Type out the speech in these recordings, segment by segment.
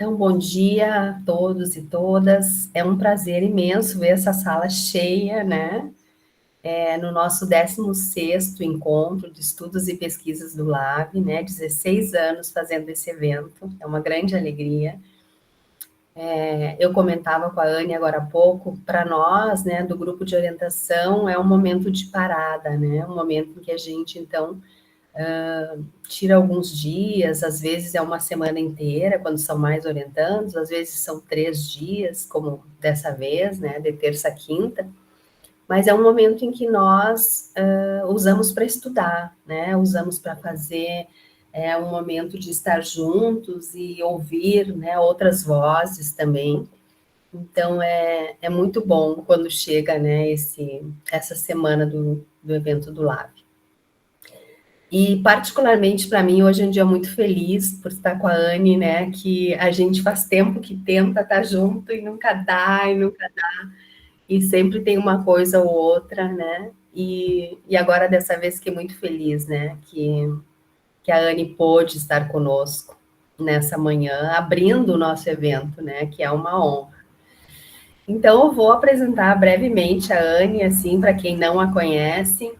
Então, bom dia a todos e todas. É um prazer imenso ver essa sala cheia, né? No nosso 16º encontro de estudos e pesquisas do LAB, né? 16 anos fazendo esse evento, é uma grande alegria. Eu comentava com a Anne agora há pouco, para nós, né, do grupo de orientação, é um momento de parada, né? Um momento em que a gente, então, tira alguns dias, às vezes é uma semana inteira, quando são mais orientandos, às vezes são 3 dias, como dessa vez, né, de terça a quinta, mas é um momento em que nós usamos para estudar, né, usamos para fazer, é um momento de estar juntos e ouvir, né, outras vozes também. Então, é muito bom quando chega, né, essa semana do evento do LAB. E, particularmente para mim, hoje é um dia muito feliz por estar com a Anne, né? Que a gente faz tempo que tenta estar junto e nunca dá, e sempre tem uma coisa ou outra, né? E agora, dessa vez, fiquei muito feliz, né? Que a Anne pôde estar conosco nessa manhã, abrindo o nosso evento, né? Que é uma honra. Então, eu vou apresentar brevemente a Anne, assim, para quem não a conhece.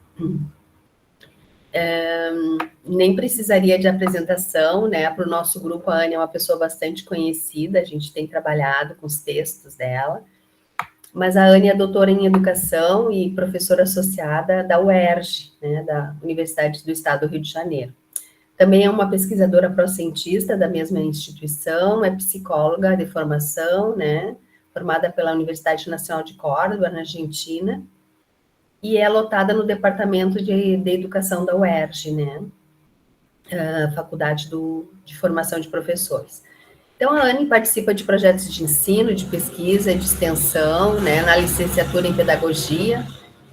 Nem precisaria de apresentação, né? Para o nosso grupo, a Anne é uma pessoa bastante conhecida, a gente tem trabalhado com os textos dela, mas a Anne é doutora em educação e professora associada da UERJ, né? Da Universidade do Estado do Rio de Janeiro. Também é uma pesquisadora pró-cientista da mesma instituição, é psicóloga de formação, né? Formada pela Universidade Nacional de Córdoba, na Argentina, e é lotada no Departamento de Educação da UERJ, né? Faculdade de Formação de Professores. Então, a Anne participa de projetos de ensino, de pesquisa, de extensão, né, na licenciatura em Pedagogia,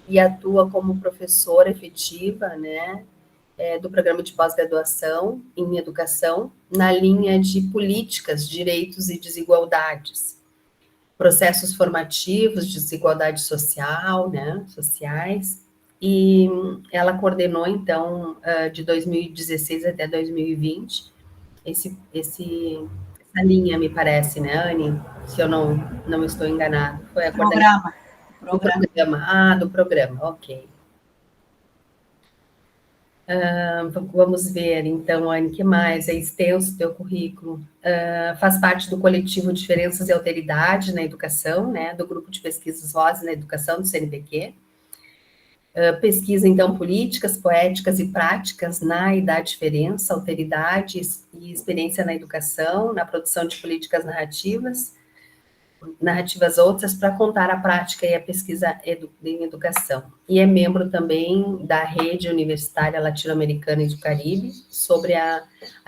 e atua como professora efetiva, né, do programa de pós-graduação em Educação, na linha de políticas, direitos e desigualdades, processos formativos, desigualdade social, né, sociais, e ela coordenou, então, de 2016 até 2020, essa linha, me parece, né, Anne? Se eu não estou enganada. Foi a coordenação do Programa. programa. Ah, do programa, ok. Vamos ver, então, Anne, o que mais? É extenso o teu currículo. Faz parte do coletivo Diferenças e Alteridade na Educação, né, do grupo de pesquisas Vozes na Educação, do CNPq. Pesquisa, então, políticas, poéticas e práticas na e da diferença, alteridade e experiência na educação, na produção de políticas narrativas outras para contar a prática e a pesquisa em educação. E é membro também da Rede Universitária Latino-Americana e do Caribe sobre a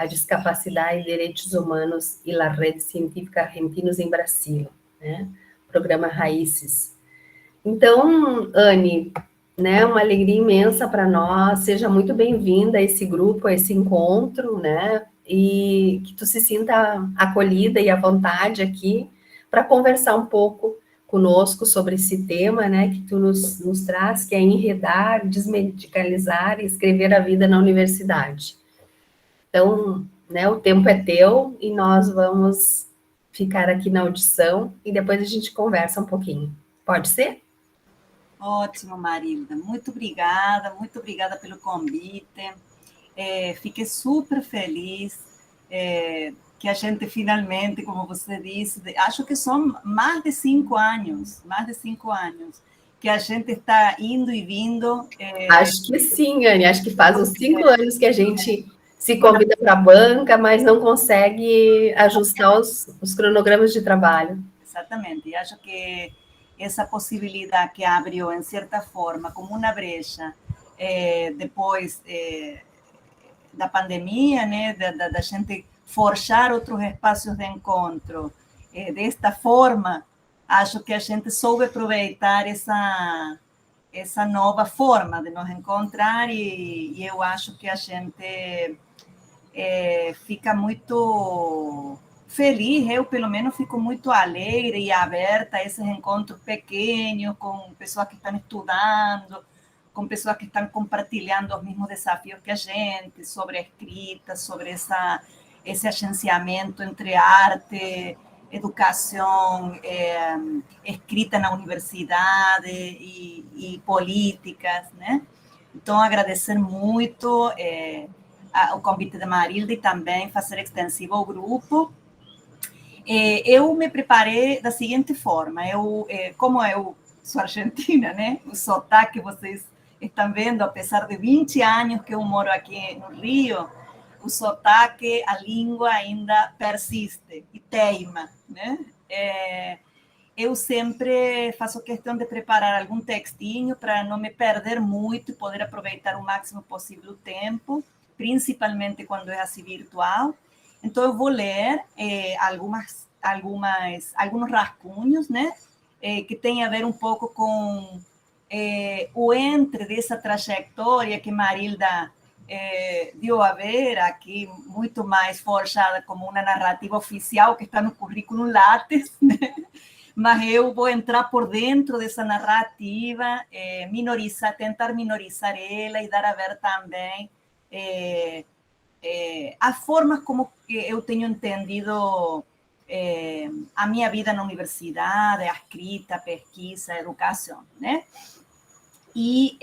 discapacidade e direitos humanos e a Rede Científica Argentinos em Brasil, né? Programa Raízes. Então, Anne, né, uma alegria imensa para nós, seja muito bem-vinda a esse grupo, a esse encontro, né, e que tu se sinta acolhida e à vontade aqui para conversar um pouco conosco sobre esse tema, né, que tu nos traz, que é enredar, desmedicalizar e escrever a vida na universidade. Então, né, o tempo é teu e nós vamos ficar aqui na audição e depois a gente conversa um pouquinho. Pode ser? Ótimo, Marilda. Muito obrigada pelo convite. Fiquei super feliz que a gente finalmente, como você disse, acho que são mais de 5 anos, que a gente está indo e vindo. Acho que sim, Anne. Acho que faz uns 5 anos que a gente se convida para a banca, mas não consegue ajustar os cronogramas de trabalho. Exatamente. E acho que essa possibilidade que abriu, em certa forma, como uma brecha, depois da pandemia, né, da gente forjar outros espaços de encontro desta forma, acho que a gente soube aproveitar essa nova forma de nos encontrar e eu acho que a gente fica muito feliz, eu pelo menos fico muito alegre e aberta a esses encontros pequenos com pessoas que estão estudando, com pessoas que estão compartilhando os mesmos desafios que a gente, sobre a escrita, sobre esse agenciamento entre arte, educação, escrita na universidade e políticas, né? Então, agradecer muito o convite da Marilda e também fazer extensivo ao grupo. Eu me preparei da seguinte forma, como eu sou argentina, né? O sotaque vocês estão vendo, apesar de 20 anos que eu moro aqui no Rio, o sotaque, a língua ainda persiste e teima, né? Eu sempre faço questão de preparar algum textinho para não me perder muito e poder aproveitar o máximo possível o tempo, principalmente quando é assim virtual. Então, eu vou ler alguns rascunhos, né? Que tem a ver um pouco com o entre dessa trajetória que Marilda deu a ver aqui, muito mais forjada como uma narrativa oficial que está no currículo Lattes, né? Mas eu vou entrar por dentro dessa narrativa, tentar minorizar ela e dar a ver também as formas como eu tenho entendido a minha vida na universidade, a escrita, a pesquisa, a educação, né? E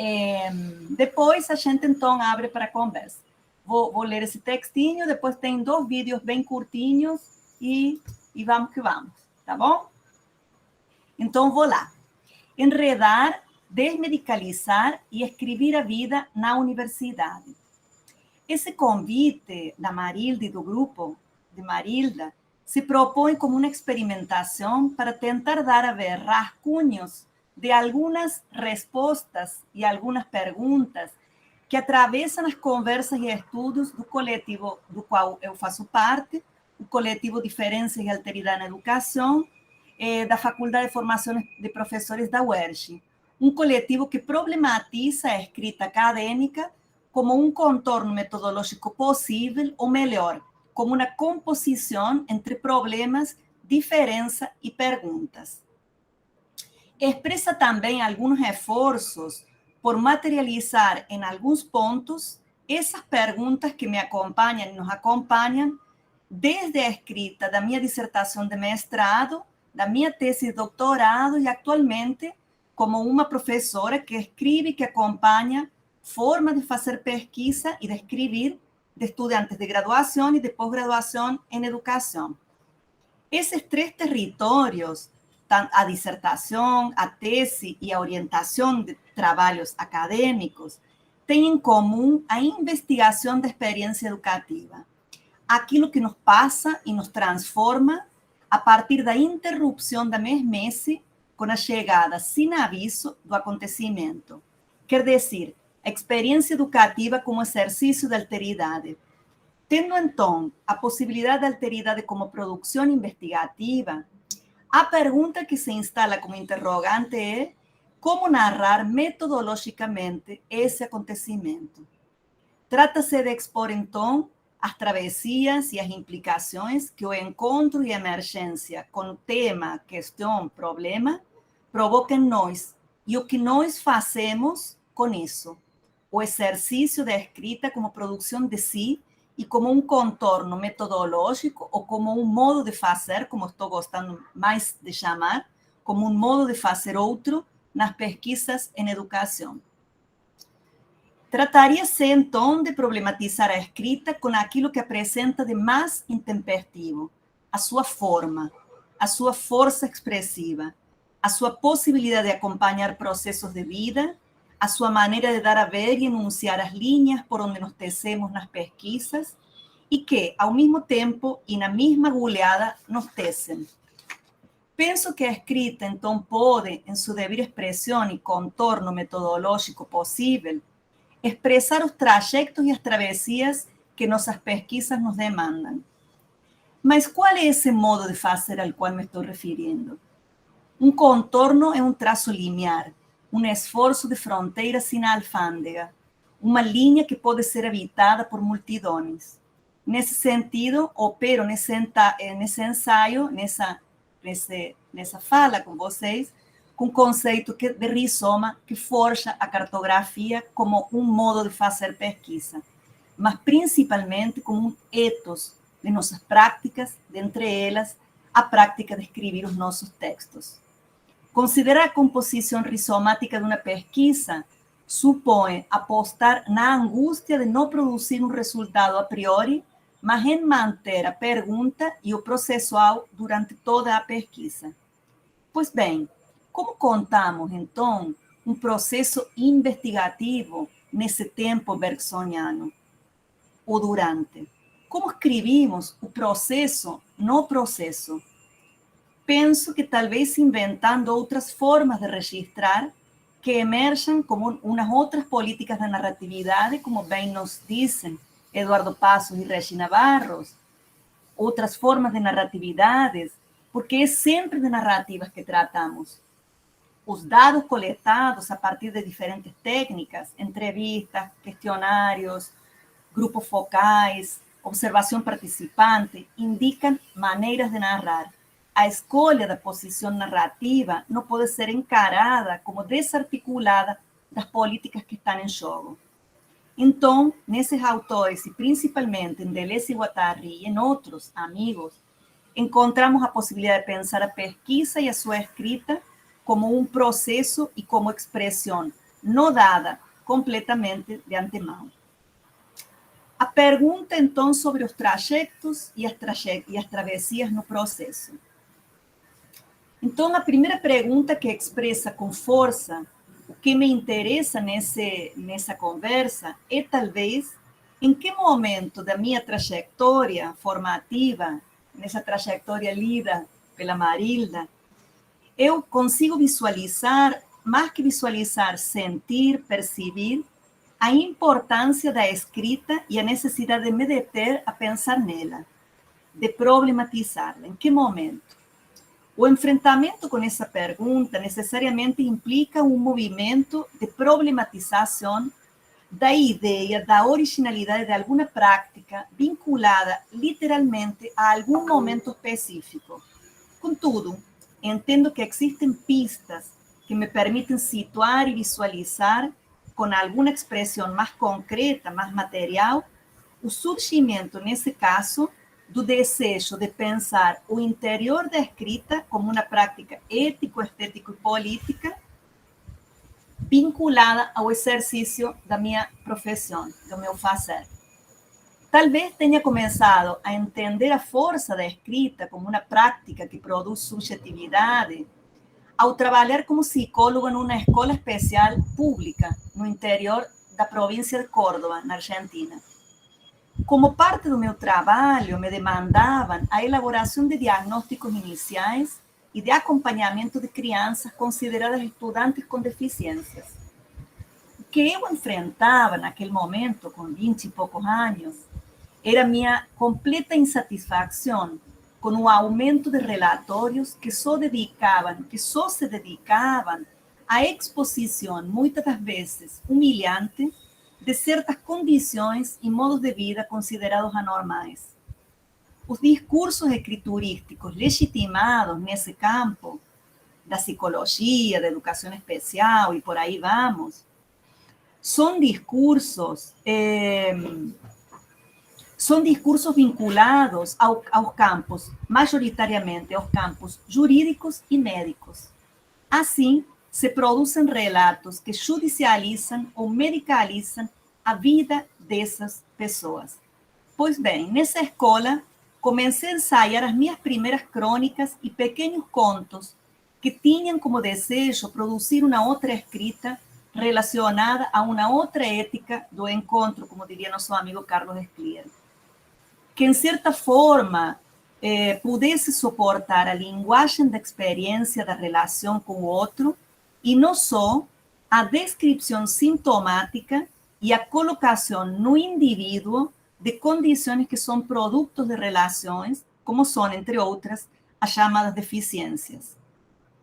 depois a gente, então, abre para conversa. Vou ler esse textinho, depois tem 2 vídeos bem curtinhos e vamos que vamos, tá bom? Então, vou lá. Enredar, desmedicalizar e escrever a vida na universidade. Esse convite da Marilda e do grupo de Marilda se propõe como uma experimentação para tentar dar a ver rascunhos de algumas respostas e algumas perguntas que atravessam as conversas e estudos do coletivo do qual eu faço parte, o coletivo Diferenças e Alteridade na Educação, da Faculdade de Formação de Professores da UERJ, um coletivo que problematiza a escrita acadêmica como um contorno metodológico possível, ou melhor, como uma composição entre problemas, diferença e perguntas. Expressa também alguns esforços por materializar em alguns pontos essas perguntas que me acompanham e nos acompanham desde a escrita da minha dissertação de mestrado, da minha tese de doutorado e atualmente como uma professora que escreve e que acompanha formas de fazer pesquisa e de escrever de estudantes de graduação e de pós-graduação em educação. Esses 3 territórios, a dissertação, a tese e a orientação de trabalhos acadêmicos, têm em comum a investigação da experiência educativa, aquilo que nos passa e nos transforma a partir da interrupção da mesmice com a chegada sem aviso do acontecimento. Quer dizer, a experiência educativa como exercício da alteridade. Tendo, então, a possibilidade da alteridade como produção investigativa, a pergunta que se instala como interrogante é como narrar metodologicamente esse acontecimento. Trata-se de expor, então, as travessias e as implicações que o encontro e a emergência com o tema, questão, problema, provocam em nós e o que nós fazemos com isso. O exercício da escrita como produção de si e como um contorno metodológico ou como um modo de fazer, como estou gostando mais de chamar, como um modo de fazer outro nas pesquisas em educação. Trataria-se, então, de problematizar a escrita com aquilo que apresenta de mais intempestivo, a sua forma, a sua força expressiva, a sua possibilidade de acompanhar processos de vida, a sua maneira de dar a ver e enunciar as linhas por onde nos tecemos nas pesquisas e que, ao mesmo tempo e na mesma agulhada, nos tecem. Penso que a escrita, então, pode, em sua devida expressão e contorno metodológico possível, expressar os trajetos e as travessias que nossas pesquisas nos demandam. Mas qual é esse modo de fazer ao qual me estou referindo? Um contorno é um traço linear, um esforço de fronteira sem alfândega, uma linha que pode ser habitada por multidões. Nesse sentido, opero nesse ensaio, nessa fala com vocês, com o conceito de rizoma que forja a cartografia como um modo de fazer pesquisa, mas principalmente como um ethos de nossas práticas, dentre elas a prática de escrever os nossos textos. Considerar a composição rizomática de uma pesquisa supõe apostar na angústia de não produzir um resultado a priori, mas em manter a pergunta e o processual durante toda a pesquisa. Pois bem, como contamos, então, um processo investigativo nesse tempo bergsoniano? O durante. Como escrevimos o processo no processo? Penso que talvez inventando outras formas de registrar que emerjam como umas outras políticas da narratividade, como bem nos dizem Eduardo Passos e Regina Barros, outras formas de narratividades, porque é sempre de narrativas que tratamos. Os dados coletados a partir de diferentes técnicas, entrevistas, questionários, grupos focais, observação participante, indicam maneiras de narrar. A escolha da posição narrativa não pode ser encarada como desarticulada das políticas que estão em jogo. Então, nesses autores, e principalmente em Deleuze e Guattari e em outros amigos, encontramos a possibilidade de pensar a pesquisa e a sua escrita como um processo e como expressão, não dada completamente de antemão. A pergunta, então, sobre os trajetos e as travessias no processo. Então, a primeira pergunta que expressa com força o que me interessa nessa conversa é, talvez, em que momento da minha trajetória formativa, nessa trajetória lida pela Marilda, eu consigo visualizar, mais que visualizar, sentir, perceber, a importância da escrita e a necessidade de me deter a pensar nela, de problematizá-la. Em que momento? O enfrentamento com essa pergunta necessariamente implica um movimento de problematização da ideia da originalidade de alguma prática vinculada literalmente a algum momento específico. Contudo, entendo que existem pistas que me permitem situar e visualizar com alguma expressão mais concreta, mais material, o surgimento, nesse caso, do desejo de pensar o interior da escrita como uma prática ético, estético e política vinculada ao exercício da minha profissão, do meu fazer. Talvez tenha começado a entender a força da escrita como uma prática que produz subjetividade ao trabalhar como psicólogo numa escola especial pública no interior da província de Córdoba, na Argentina. Como parte do meu trabalho, me demandavam a elaboração de diagnósticos iniciais e de acompanhamento de crianças consideradas estudantes com deficiências. O que eu enfrentava naquele momento, com 20 e poucos anos, era minha completa insatisfação com o aumento de relatórios que só se dedicavam à exposição, muitas das vezes humilhante, de certas condições e modos de vida considerados anormais. Os discursos escriturísticos legitimados nesse campo, da psicologia, da educação especial e por aí vamos, são discursos vinculados aos campos, majoritariamente aos campos jurídicos e médicos. Assim, se produzem relatos que judicializam ou medicalizam a vida dessas pessoas. Pois bem, nessa escola, comecei a ensaiar as minhas primeiras crônicas e pequenos contos que tinham como desejo produzir uma outra escrita relacionada a uma outra ética do encontro, como diria nosso amigo Carlos Esclier, que, em certa forma, pudesse suportar a linguagem da experiência da relação com o outro e não só a descrição sintomática e a colocação no indivíduo de condições que são produtos de relações, como são, entre outras, as chamadas deficiências.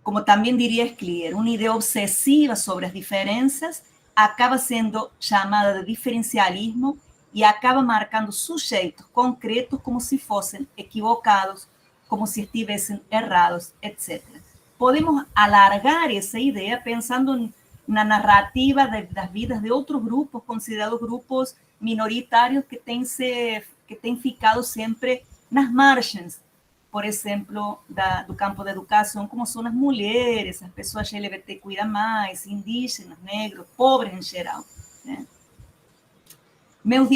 Como também diria Esclier, uma ideia obsessiva sobre as diferenças acaba sendo chamada de diferencialismo e acaba marcando sujeitos concretos como se fossem equivocados, como se estivessem errados, etc. Podemos alargar essa ideia pensando na narrativa das vidas de outros grupos, considerados grupos minoritários que têm ficado sempre nas margens, por exemplo, do campo da educação, como são as mulheres, as pessoas LGBTQIA+, indígenas, negros, pobres em geral, né? Meus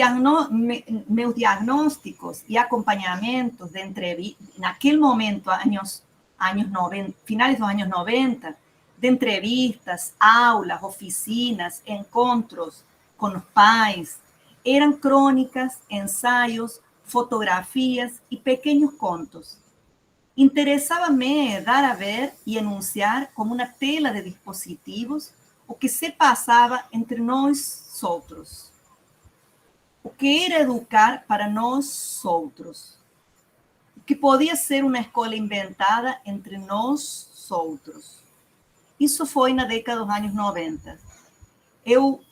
diagnósticos e acompanhamentos de entrevistas, naquele momento, anos 90, finais dos anos 90, de entrevistas, aulas, oficinas, encontros com os pais, eram crônicas, ensaios, fotografias e pequenos contos. Interessava-me dar a ver e enunciar como uma tela de dispositivos o que se passava entre nós outros. O que era educar para nós outros. O que podia ser uma escola inventada entre nós outros. Isso foi na década dos anos 90. Eu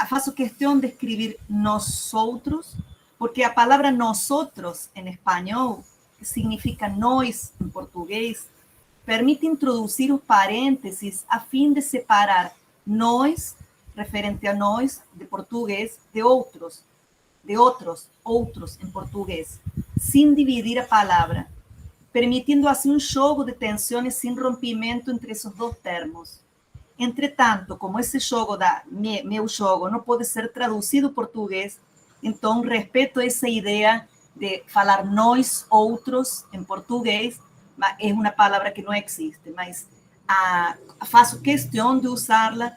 faço questão de escrever nós outros, porque a palavra nosotros em espanhol, que significa nós em português, permite introduzir os parênteses a fim de separar nós, referente a nós, de português, de outros em português, sem dividir a palavra, permitindo assim um jogo de tensões sem rompimento entre esses dois termos. Entretanto, como esse jogo, meu jogo, não pode ser traduzido em português, então respeito essa ideia de falar nós, outros, em português, é uma palavra que não existe, mas faço questão de usá-la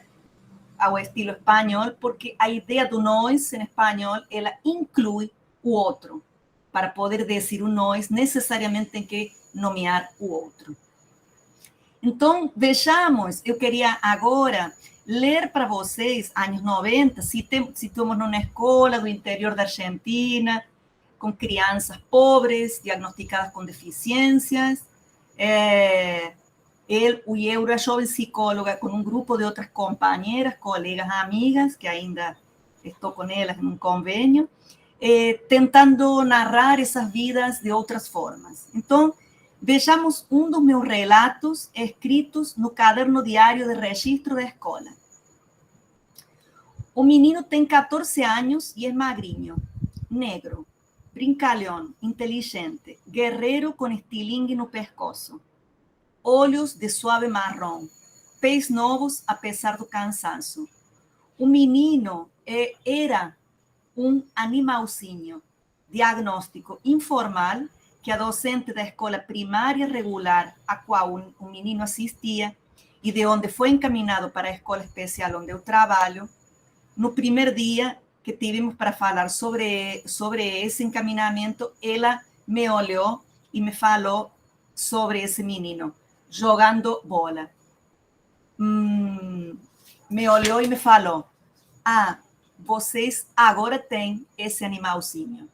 ao estilo espanhol, porque a ideia do nós em espanhol, ela inclui o outro. Para poder dizer o nós, necessariamente tem que nomear o outro. Então, vejamos, eu queria agora ler para vocês, anos 90, se estamos numa escola do interior da Argentina, com crianças pobres, diagnosticadas com deficiências, eu era jovem psicóloga com um grupo de outras companheiras, colegas, amigas, que ainda estou com elas em um convênio, tentando narrar essas vidas de outras formas. Então, vejamos um dos meus relatos escritos no caderno diário de registro da escola. O menino tem 14 anos e é magrinho, negro, brincalhão, inteligente, guerreiro com estilingue no pescoço. Olhos de suave marrom, pés novos apesar do cansaço. O menino era um animalzinho, diagnóstico informal que a docente da escola primária regular a qual o menino assistia e de onde foi encaminhado para a escola especial onde eu trabalho, no primeiro dia que tivemos para falar sobre esse encaminamento, ela me olhou e me falou sobre esse menino jogando bola. Me olhou e me falou: vocês agora têm esse animalzinho.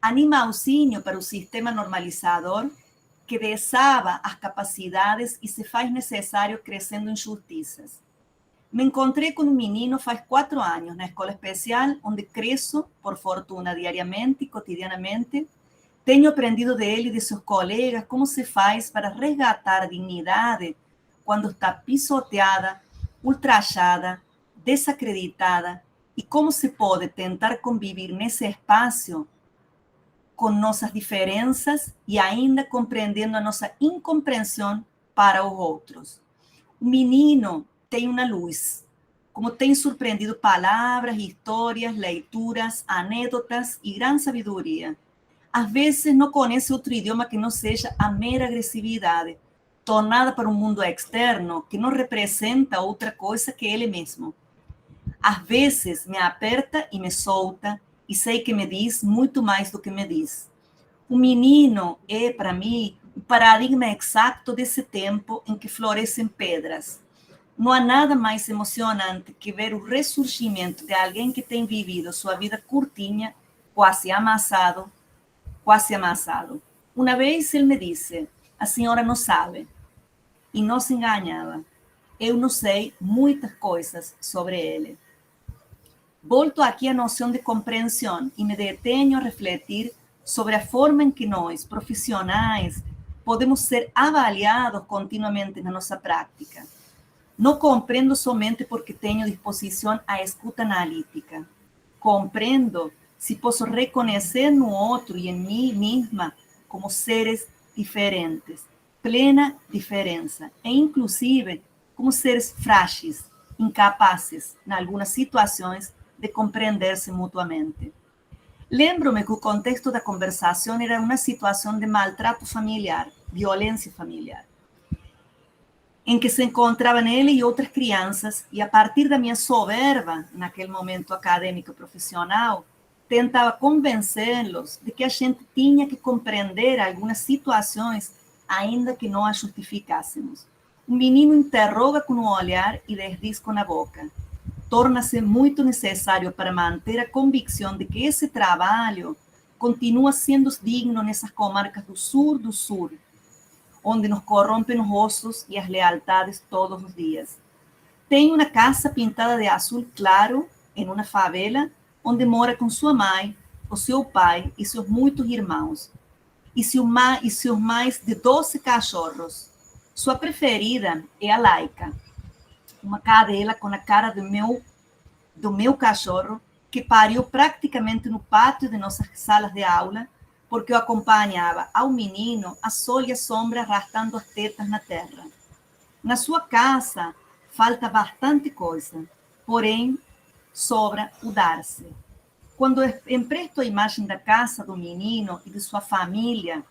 Animalzinho para o sistema normalizador que desaba as capacidades e se faz necessário crescendo injustiças. Me encontrei com um menino faz 4 anos na escola especial, onde cresço, por fortuna, diariamente e cotidianamente. Tenho aprendido dele e de seus colegas como se faz para resgatar a dignidade quando está pisoteada, ultrajada, desacreditada, e como se pode tentar conviver nesse espaço com nossas diferenças e ainda compreendendo a nossa incompreensão para os outros. O menino tem uma luz, como tem surpreendido palavras, histórias, leituras, anedotas e grande sabedoria. Às vezes não conhece outro idioma que não seja a mera agressividade, tornada para um mundo externo que não representa outra coisa que ele mesmo. Às vezes me aperta e me solta, e sei que me diz muito mais do que me diz. O menino é, para mim, o paradigma exato desse tempo em que florescem pedras. Não há nada mais emocionante que ver o ressurgimento de alguém que tem vivido sua vida curtinha, quase amassado. Uma vez ele me disse: a senhora não sabe. E não se enganava. Eu não sei muitas coisas sobre ele. Volto aqui à noção de compreensão e me detenho a refletir sobre a forma em que nós, profissionais, podemos ser avaliados continuamente na nossa prática. Não compreendo somente porque tenho disposição à escuta analítica. Compreendo se posso reconhecer no outro e em mim mesma como seres diferentes, plena diferença, e inclusive como seres frágeis, incapazes, em algumas situações, de compreender-se mutuamente. Lembro-me que o contexto da conversação era uma situação de maltrato familiar, violência familiar, em que se encontravam ele e outras crianças, e a partir da minha soberba, naquele momento acadêmico e profissional, tentava convencê-los de que a gente tinha que compreender algumas situações, ainda que não as justificássemos. O menino interroga com o olhar e desdiz com a boca. Torna-se muito necessário para manter a convicção de que esse trabalho continua sendo digno nessas comarcas do sul, onde nos corrompem os rostos e as lealdades todos os dias. Tem uma casa pintada de azul claro em uma favela, onde mora com sua mãe, o seu pai e seus muitos irmãos, e seus mais de 12 cachorros. Sua preferida é a Laika, uma cadela com a cara do meu cachorro, que pariu praticamente no pátio de nossas salas de aula, porque eu acompanhava ao menino a sol e a sombra arrastando as tetas na terra. Na sua casa falta bastante coisa, porém sobra o dar-se. Quando empresto a imagem da casa do menino e de sua família,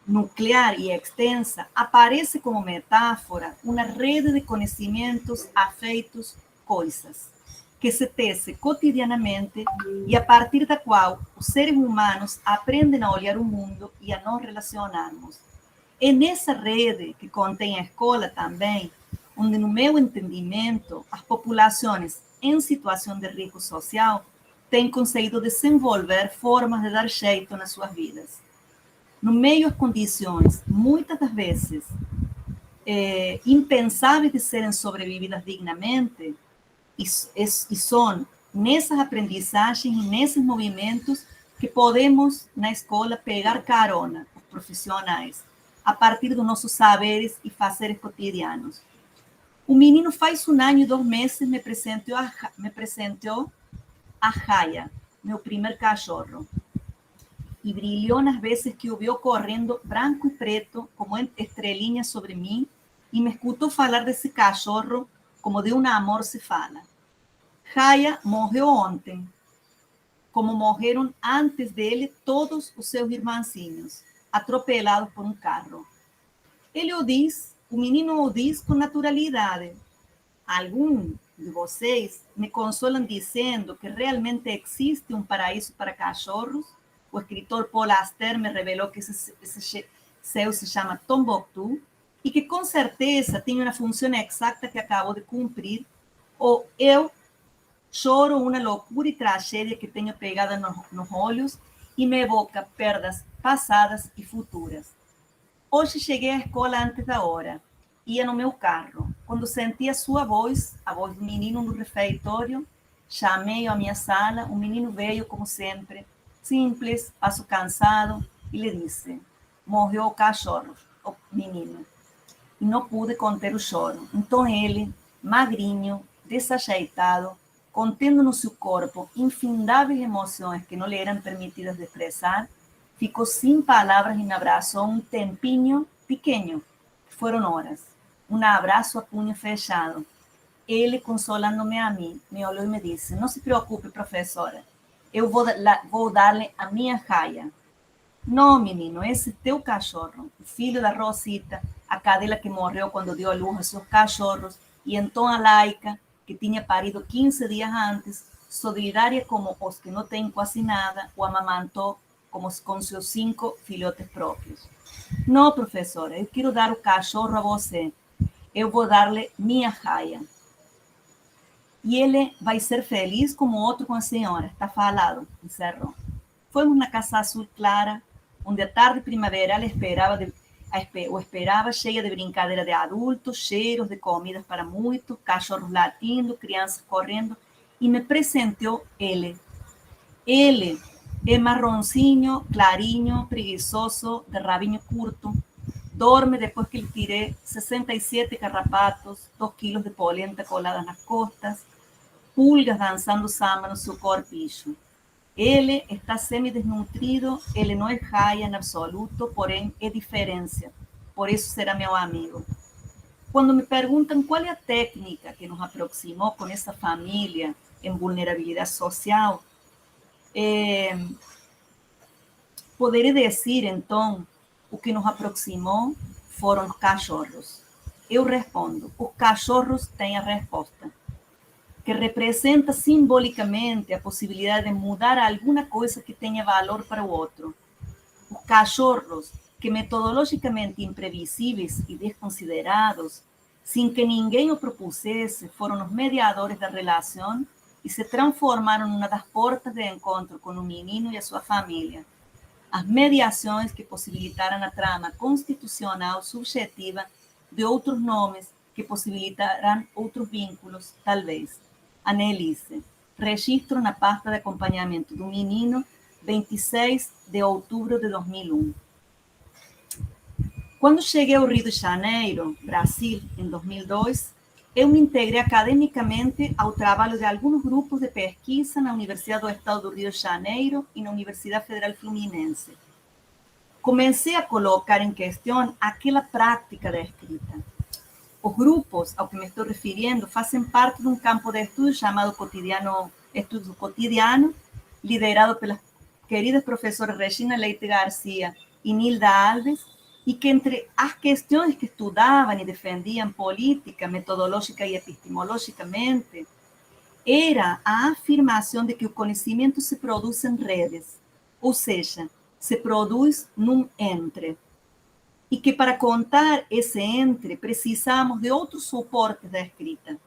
nuclear e extensa, aparece como metáfora uma rede de conhecimentos, afeitos, coisas, que se tece cotidianamente e a partir da qual os seres humanos aprendem a olhar o mundo e a nos relacionarmos. É nessa rede que contém a escola também, onde, no meu entendimento, as populações em situação de risco social têm conseguido desenvolver formas de dar jeito nas suas vidas. No meio às condições, muitas das vezes, impensáveis de serem sobrevividas dignamente, e são nessas aprendizagens e nesses movimentos que podemos, na escola, pegar carona, os profissionais, a partir dos nossos saberes e fazeres cotidianos. O menino faz 1 ano e 2 meses me presenteou a Raya, meu primeiro cachorro, e brilhou nas vezes que o viu correndo branco e preto, como estrelinha sobre mim, e me escutou falar desse cachorro como de um amor se fala. Raya morreu ontem, como morreram antes dele todos os seus irmãozinhos, atropelados por um carro. O menino o diz com naturalidade. Alguns de vocês me consolam dizendo que realmente existe um paraíso para cachorros. O escritor Paul Auster me revelou que esse céu se chama Tombuctú e que com certeza tem uma função exata que acabou de cumprir, ou eu choro uma loucura e tragédia que tenho pegada nos olhos e me evoca perdas passadas e futuras. Hoje cheguei à escola antes da hora. Ia no meu carro. Quando senti a sua voz, a voz do menino no refeitório, chamei-o à minha sala. O menino veio, como sempre, simples, passo cansado, e lhe disse: morreu o cachorro, o menino. E não pude conter o choro. Então ele, magrinho, desajeitado, contendo no seu corpo infindáveis emoções que não lhe eram permitidas de expressar, ficou sem palavras e me abraçou um tempinho pequeno, que foram horas. Um abraço a punho fechado. Ele, consolando-me a mim, me olhou e me disse: não se preocupe, professora, eu vou dar-lhe a minha Raya. Não, menino, esse é teu cachorro, o filho da Rosita, a cadela que morreu quando deu à luz a seus cachorros, e então a Laika, que tinha parido 15 dias antes, solidária como os que não têm quase nada, o amamantou como com seus 5 filhotes próprios. Não, professora, eu quero dar o cachorro a você. Eu vou dar-lhe minha Raya. E ele vai ser feliz como outro com a senhora. Está falado, encerrou. Fomos na casa azul clara, onde a tarde primaveral o esperava cheia de brincadeira de adultos, cheiros de comidas para muitos, cachorros latindo, crianças correndo, e me presenteou ele. Ele é marronzinho, clarinho, preguiçoso, de rabinho curto, dorme depois que lhe tirei 67 carrapatos, 2 quilos de polenta coladas nas costas, pulgas dançando samba no seu corpicho. Ele está semidesnutrido, ele não é raia em absoluto, porém é diferença. Por isso será meu amigo. Quando me perguntam qual é a técnica que nos aproximou com essa família em vulnerabilidade social, poderia dizer, então, o que nos aproximou foram os cachorros. Eu respondo, os cachorros têm a resposta, que representa simbolicamente a possibilidade de mudar alguma coisa que tenha valor para o outro. Os cachorros, que metodologicamente imprevisíveis e desconsiderados, sem que ninguém o propusesse, foram os mediadores da relação e se transformaram numa das portas de encontro com o menino e a sua família. As mediações que possibilitaram a trama constitucional subjetiva de outros nomes que possibilitarão outros vínculos, talvez. Anelise, registro na pasta de acompanhamento do menino, 26 de outubro de 2001. Quando cheguei ao Rio de Janeiro, Brasil, em 2002, eu me integrei academicamente ao trabalho de alguns grupos de pesquisa na Universidade do Estado do Rio de Janeiro e na Universidade Federal Fluminense. Comecei a colocar em questão aquela prática da escrita. Os grupos ao que me estou referindo fazem parte de um campo de estudo chamado Estudo Cotidiano, liderado pelas queridas professoras Regina Leite Garcia e Nilda Alves, e que entre as questões que estudavam e defendiam política, metodológica e epistemologicamente, era a afirmação de que o conhecimento se produz em redes, ou seja, se produz num entre. E que para contar esse entre precisamos de outros suportes da escrita.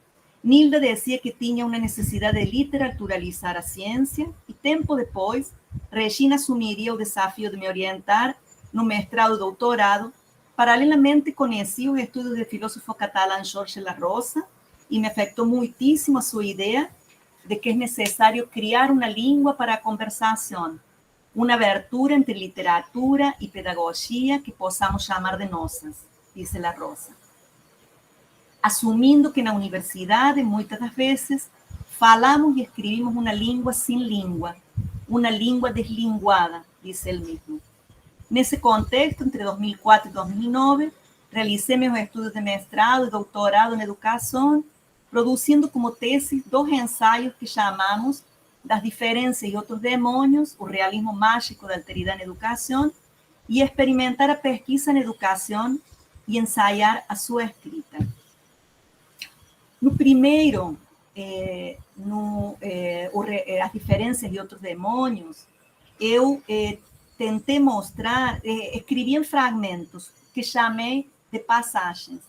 Nilda dizia que tinha uma necessidade de literaturalizar a ciência e tempo depois, Regina assumiria o desafio de me orientar no mestrado e doutorado. Paralelamente conheci os estudos do filósofo catalão Jorge La Rosa e me afetou muitíssimo a sua ideia de que é necessário criar uma língua para a conversação, uma abertura entre literatura e pedagogia que possamos chamar de nossas, disse La Rosa. Assumindo que na universidade, muitas das vezes, falamos e escrevemos uma língua sem língua, uma língua deslinguada, disse ele mesmo. Nesse contexto, entre 2004 e 2009, realizei meus estudos de mestrado e doutorado em educação, produzindo como tese 2 ensaios que chamamos Das Diferenças e Outros Demônios, o realismo mágico da alteridade na educação, e experimentar a pesquisa na educação e ensaiar a sua escrita. No primeiro, As Diferenças e Outros Demônios, eu tentei mostrar, escrevi em fragmentos que chamei de passagens,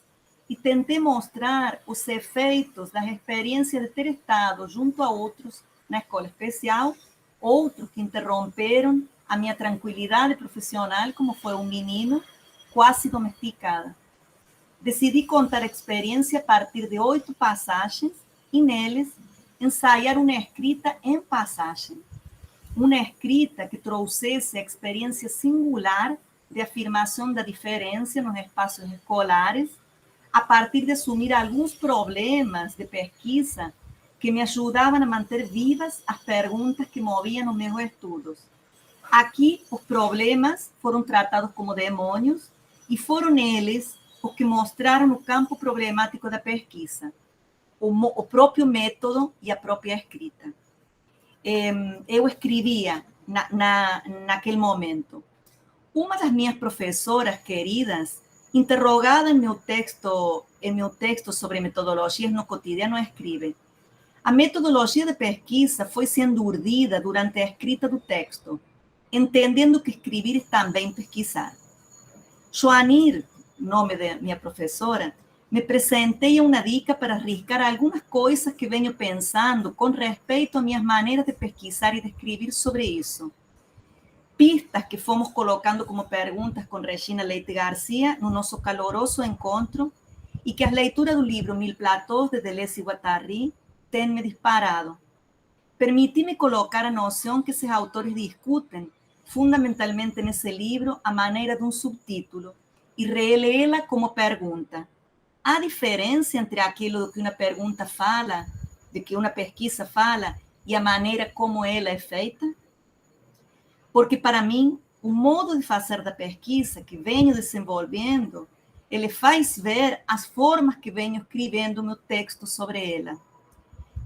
e tentei mostrar os efeitos das experiências de ter estado junto a outros na escola especial, outros que interromperam a minha tranquilidade profissional, como foi um menino quase domesticada. Decidi contar a experiência a partir de 8 passagens e neles ensaiar uma escrita em passagem. Uma escrita que trouxesse a experiência singular de afirmação da diferença nos espaços escolares, a partir de assumir alguns problemas de pesquisa que me ajudavam a manter vivas as perguntas que moviam os meus estudos. Aqui, os problemas foram tratados como demônios e foram eles os que mostraram o campo problemático da pesquisa, o próprio método e a própria escrita. Eu escrevia naquele momento. Uma das minhas professoras queridas, interrogada em meu texto sobre metodologias no cotidiano, escreve: a metodologia de pesquisa foi sendo urdida durante a escrita do texto, entendendo que escrever é também pesquisar. Joanir, nome de minha professora, me presenteia uma dica para arriscar algumas coisas que venho pensando com respeito a minhas maneiras de pesquisar e de escrever sobre isso. Pistas que fomos colocando como perguntas com Regina Leite Garcia no nosso caloroso encontro e que as leituras do livro Mil Platós, de Deleuze e Guattari, têm me disparado. Permiti-me colocar a noção que esses autores discutem fundamentalmente nesse livro a maneira de um subtítulo e relê-la como pergunta. Há diferença entre aquilo que uma pergunta fala, de que uma pesquisa fala, e a maneira como ela é feita? porque para mim, o modo de fazer da pesquisa que venho desenvolvendo, ele faz ver as formas que venho escrevendo meu texto sobre ela.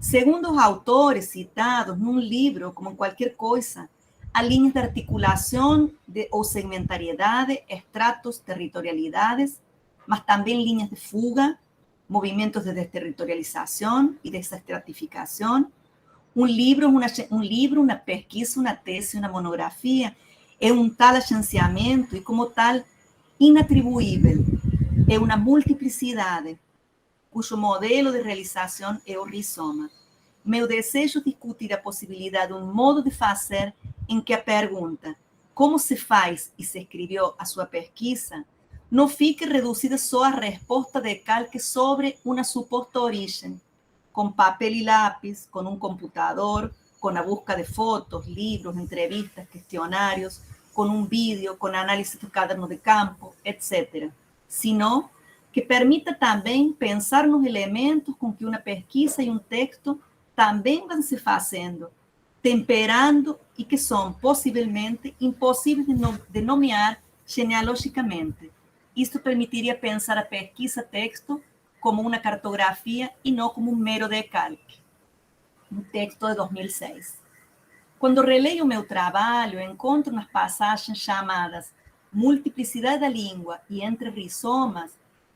Segundo os autores citados num livro, como em qualquer coisa, há linhas de articulação ou segmentariedade, estratos, territorialidades, mas também linhas de fuga, movimentos de desterritorialização e desestratificação. Um livro, uma pesquisa, uma tese, uma monografia é um tal agenciamento e, como tal, inatribuível. É uma multiplicidade, cujo modelo de realização é o rizoma. Meu desejo de discutir a possibilidade de um modo de fazer em que a pergunta como se faz e se escreveu a sua pesquisa não fique reduzida só à resposta de calque sobre uma suposta origem, com papel e lápis, com um computador, com a busca de fotos, livros, entrevistas, questionários, com um vídeo, com análise do caderno de campo, etc. Sino que permita também pensar nos elementos com que uma pesquisa e um texto também vão se fazendo, temperando e que são possivelmente impossíveis de nomear genealogicamente. Isto permitiria pensar a pesquisa-texto como uma cartografia e não como um mero decalque. Um texto de 2006. Quando releio meu trabalho, encontro nas passagens chamadas Multiplicidade da Língua e Entre Rizomas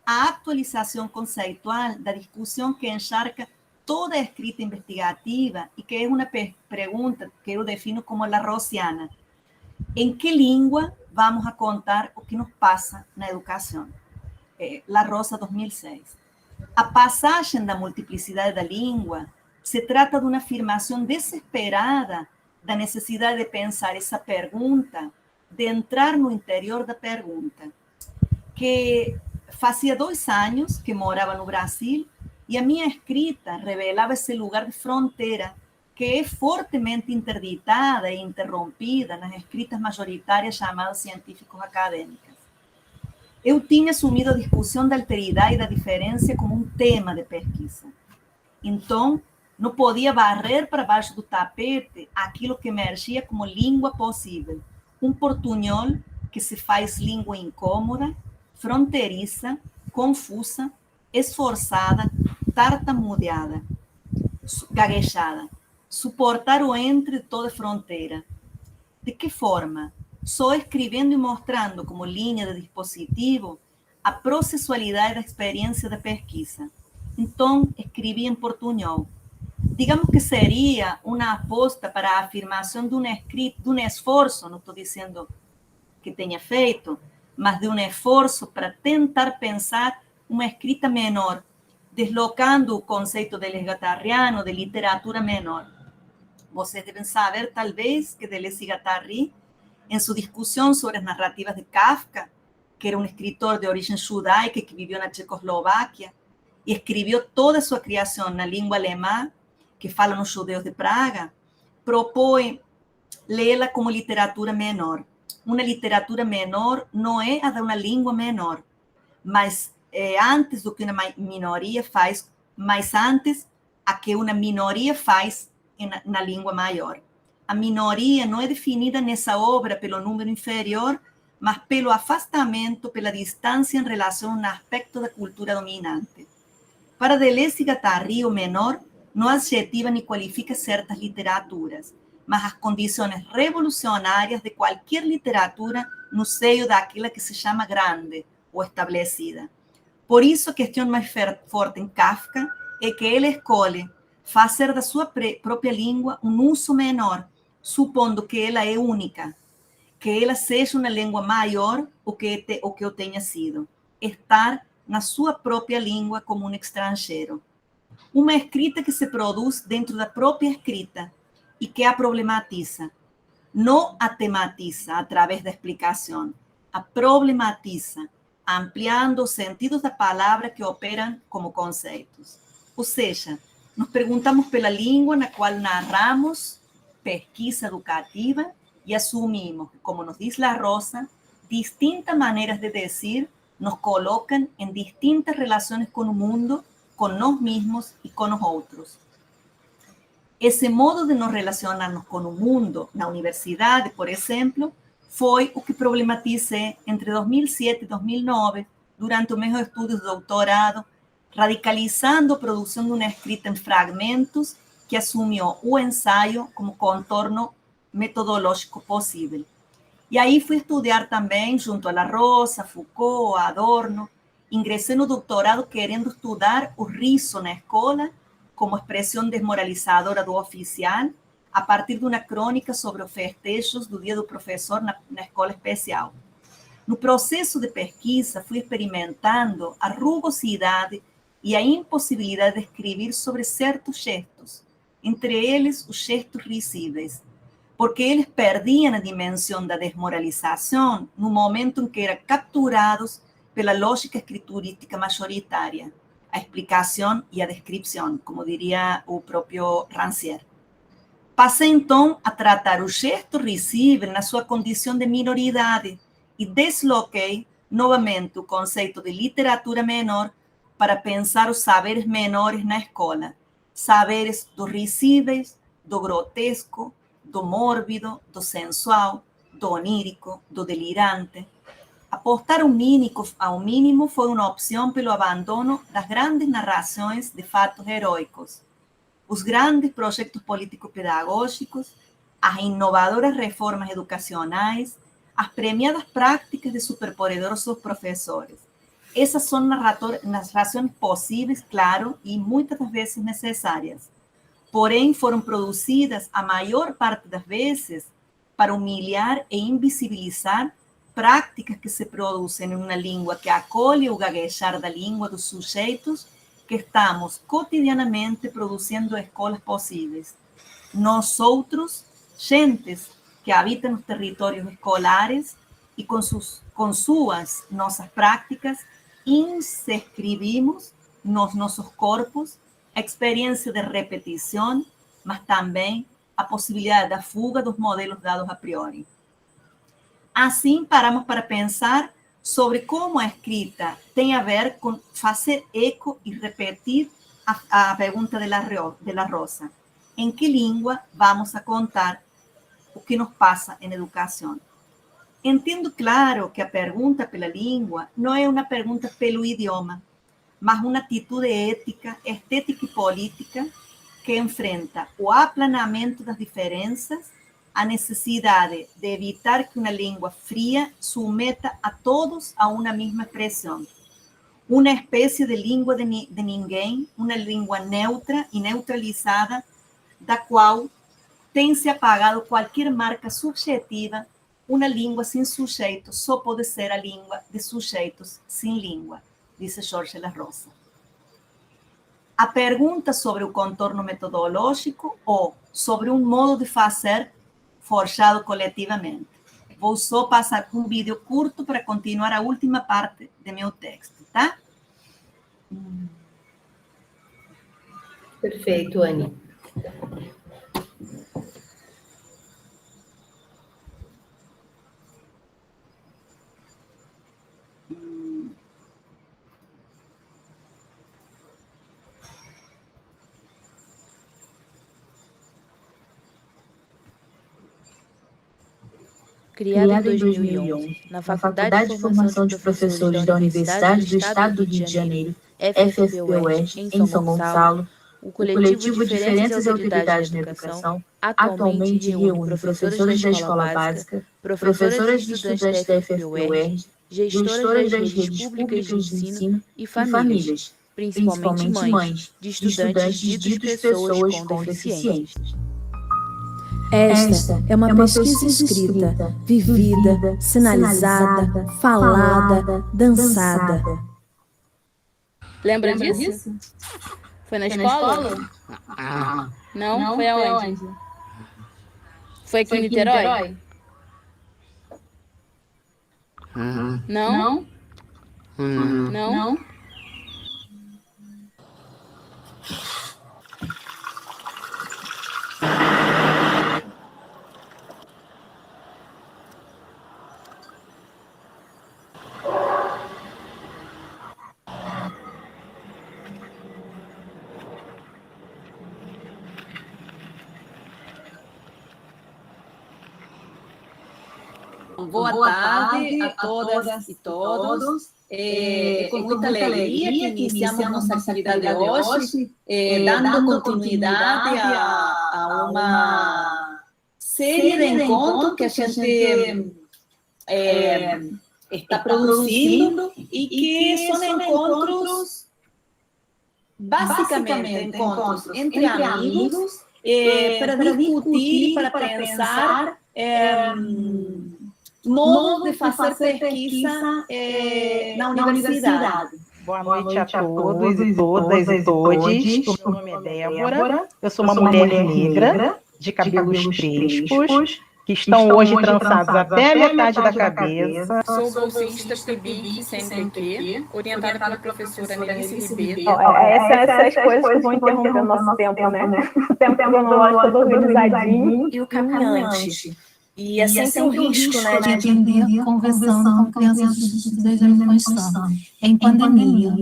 a atualização conceitual da discussão que encharca toda a escrita investigativa e que é uma pergunta que eu defino como la rosiana. Em que língua vamos a contar o que nos passa na educação? La Rosa 2006. A passagem da multiplicidade da língua se trata de uma afirmação desesperada da necessidade de pensar essa pergunta, de entrar no interior da pergunta. Que fazia 2 anos que morava no Brasil e a minha escrita revelava esse lugar de fronteira que é fortemente interditada e interrompida nas escritas majoritárias chamadas científicos acadêmicas. Eu tinha assumido a discussão da alteridade e da diferença como um tema de pesquisa. Então, não podia varrer para baixo do tapete aquilo que emergia como língua possível. Um portunhol que se faz língua incômoda, fronteiriça, confusa, esforçada, tartamudeada, gaguejada. Suportar o entre toda fronteira. De que forma? Só escrevendo e mostrando como linha de dispositivo a processualidade da experiência da pesquisa. Então, escrevi em portunhol. Digamos que seria uma aposta para a afirmação de um esforço, não estou dizendo que tenha feito, mas de um esforço para tentar pensar uma escrita menor, deslocando o conceito Deleuze-Guattariano de literatura menor. Vocês devem saber, talvez, que Deleuze-Guattari, em sua discussão sobre as narrativas de Kafka, que era um escritor de origem judaica que viveu na Tchecoslováquia, e escreveu toda a sua criação na língua alemã, que falam os judeus de Praga, propõe lê-la como literatura menor. Uma literatura menor não é a de uma língua menor, mas antes do que uma minoria faz, mas antes a que uma minoria faz na língua maior. A minoria não é definida nessa obra pelo número inferior, mas pelo afastamento, pela distância em relação a um aspecto da cultura dominante. Para Deleuze-Guattari, o menor não adjetiva nem qualifica certas literaturas, mas as condições revolucionárias de qualquer literatura no seio daquela que se chama grande ou estabelecida. Por isso, a questão mais forte em Kafka é que ele escolhe fazer da sua própria língua um uso menor, supondo que ela é única, que ela seja uma língua maior o que eu tenha sido. Estar na sua própria língua como um estrangeiro. Uma escrita que se produz dentro da própria escrita e que a problematiza. Não a tematiza através da explicação, a problematiza, ampliando os sentidos da palavra que operam como conceitos. Ou seja, nos perguntamos pela língua na qual narramos pesquisa educativa e assumimos, como nos diz La Rosa, distintas maneiras de dizer nos colocam em distintas relações com o mundo, com nós mesmos e com os outros. Esse modo de nos relacionarnos com o mundo na universidade, por exemplo, foi o que problematizei entre 2007 e 2009, durante os meus estudos de doutorado, radicalizando a produção de uma escrita em fragmentos que assumiu o ensaio como contorno metodológico possível. E aí fui estudar também, junto a La Rosa, Foucault, Adorno. Ingressei no doutorado querendo estudar o riso na escola como expressão desmoralizadora do oficial, a partir de uma crônica sobre os festejos do Dia do Professor na escola especial. No processo de pesquisa, fui experimentando a rugosidade e a impossibilidade de escrever sobre certos gestos, entre eles os gestos risíveis, porque eles perdiam a dimensão da desmoralização no momento em que eram capturados pela lógica escriturística majoritária, a explicação e a descrição, como diria o próprio Rancière. Passei, então, a tratar o gesto risível na sua condição de minoridade e desloquei novamente o conceito de literatura menor para pensar os saberes menores na escola, saberes do risíveis, do grotesco, do mórbido, do sensual, do onírico, do delirante. Apostar ao mínimo foi uma opção pelo abandono das grandes narrações de fatos heróicos, os grandes projetos político-pedagógicos, as inovadoras reformas educacionais, as premiadas práticas de superpoderosos professores. Essas são narrações possíveis, claro, e muitas das vezes necessárias. Porém, foram produzidas a maior parte das vezes para humilhar e invisibilizar práticas que se produzem em uma língua que acolhe o gaguejar da língua dos sujeitos que estamos cotidianamente produzindo escolas possíveis. Nós outros, gentes que habitam os territórios escolares e com suas nossas práticas, inscrevimos nos nossos corpos a experiência de repetição, mas também a possibilidade da fuga dos modelos dados a priori. Assim, paramos para pensar sobre como a escrita tem a ver com fazer eco e repetir a pergunta de la Rosa. Em que língua vamos a contar o que nos passa em educação? Entendo, claro, que a pergunta pela língua não é uma pergunta pelo idioma, mas uma atitude ética, estética e política que enfrenta o aplanamento das diferenças, a necessidade de evitar que uma língua fria submeta a todos a uma mesma expressão. Uma espécie de língua de ninguém, uma língua neutra e neutralizada, da qual tem se apagado qualquer marca subjetiva. Uma língua sem sujeito só pode ser a língua de sujeitos sem língua, disse Jorge La Rosa. A pergunta sobre o contorno metodológico ou sobre um modo de fazer forjado coletivamente. Vou só passar com um vídeo curto para continuar a última parte do meu texto, tá? Perfeito, Anny. Criada em 2011, na Faculdade de Formação de Professores da Universidade do Estado do Rio de Janeiro, FFP-UERJ, em São Gonçalo, o coletivo Diferenças e Autoridades na Educação atualmente reúne professores da escola básica, professoras e estudantes da FFP-UERJ, gestoras das redes públicas de ensino e famílias, principalmente mães, de estudantes ditos pessoas com deficiência. Esta é uma pesquisa escrita, vivida, sinalizada, falada, dançada. Lembra disso? Foi na escola? Não? Foi aonde? Foi aqui em Niterói? Não? Não? Então, boa tarde a todas e todos. É com muita alegria que iniciamos nossa atividade hoje, dando continuidade a uma série de encontros que a gente está produzindo e que são encontros, basicamente, encontros entre amigos, para discutir, para pensar modo de fazer pesquisa na universidade. Boa noite a todos e todas e todes. Meu nome é Débora, eu sou uma mulher negra, de cabelos crespos, que estão hoje trançados até a metade da cabeça. Sou bolsista PIBIC CNPq, orientada pela professora Nelise Ribeiro. Essas coisas que vão interromper o nosso tempo, né? O tempo cronológico todo organizadinho. E o caminhante. E é sempre um risco, né, de aprender conversando com crianças de estudante de função em pandemia.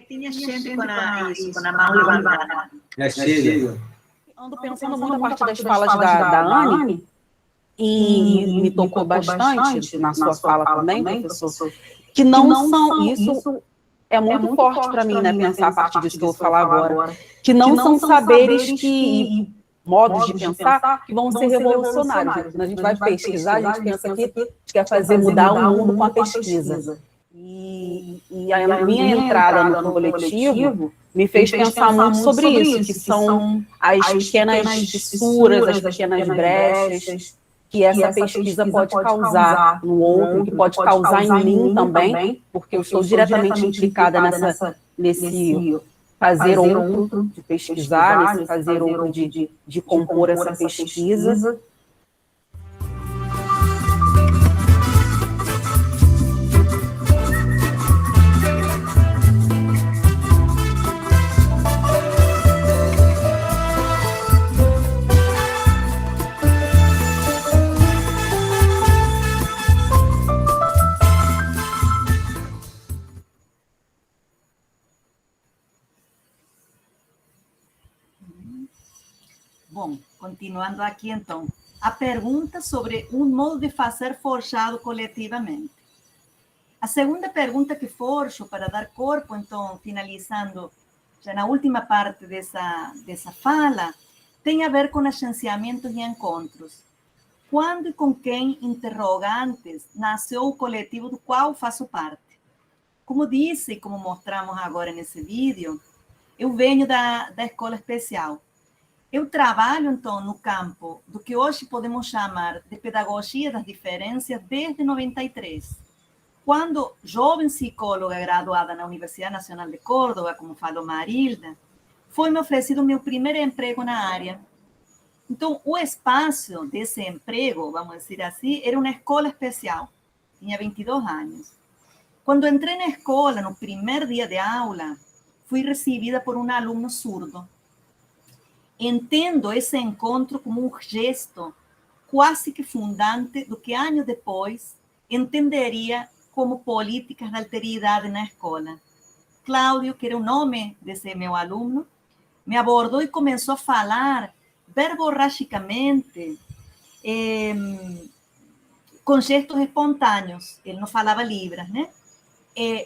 Tinha gente com a mão levantada. Ando pensando muito a partir das falas da Anne, e me tocou bastante na sua fala também, professor, que não são, isso é muito forte para mim, né, pensar a partir disso que eu vou falar agora, que não são saberes modos de pensar que vão ser revolucionários. Quando a gente vai pesquisar, a gente pensa que a gente quer fazer mudar o mundo com a pesquisa. E a minha entrada no coletivo me fez pensar muito sobre isso, que são as pequenas fissuras, as pequenas brechas que essa pesquisa pode causar no outro, que pode causar em mim também, porque eu estou diretamente implicada nesse fazer outro de pesquisar, nesse fazer outro de compor essa pesquisa. Bom, continuando aqui então, a pergunta sobre um modo de fazer forjado coletivamente. A segunda pergunta que forjo para dar corpo, então, finalizando já na última parte dessa fala, tem a ver com agenciamentos e encontros. Quando e com quem, interrogantes, nasceu o coletivo do qual faço parte? Como disse e como mostramos agora nesse vídeo, eu venho da escola especial. Eu trabalho, então, no campo do que hoje podemos chamar de pedagogia das diferenças desde 93. Quando jovem psicóloga graduada na Universidade Nacional de Córdoba, como falou Marilda, foi-me oferecido o meu primeiro emprego na área. Então, o espaço desse emprego, vamos dizer assim, era uma escola especial. Tinha 22 anos. Quando entrei na escola, no primeiro dia de aula, fui recebida por um aluno surdo. Entendo esse encontro como um gesto quase que fundante do que anos depois entenderia como políticas de alteridade na escola. Cláudio, que era o nome desse meu aluno, me abordou e começou a falar verborragicamente, com gestos espontâneos. Ele não falava libras, né?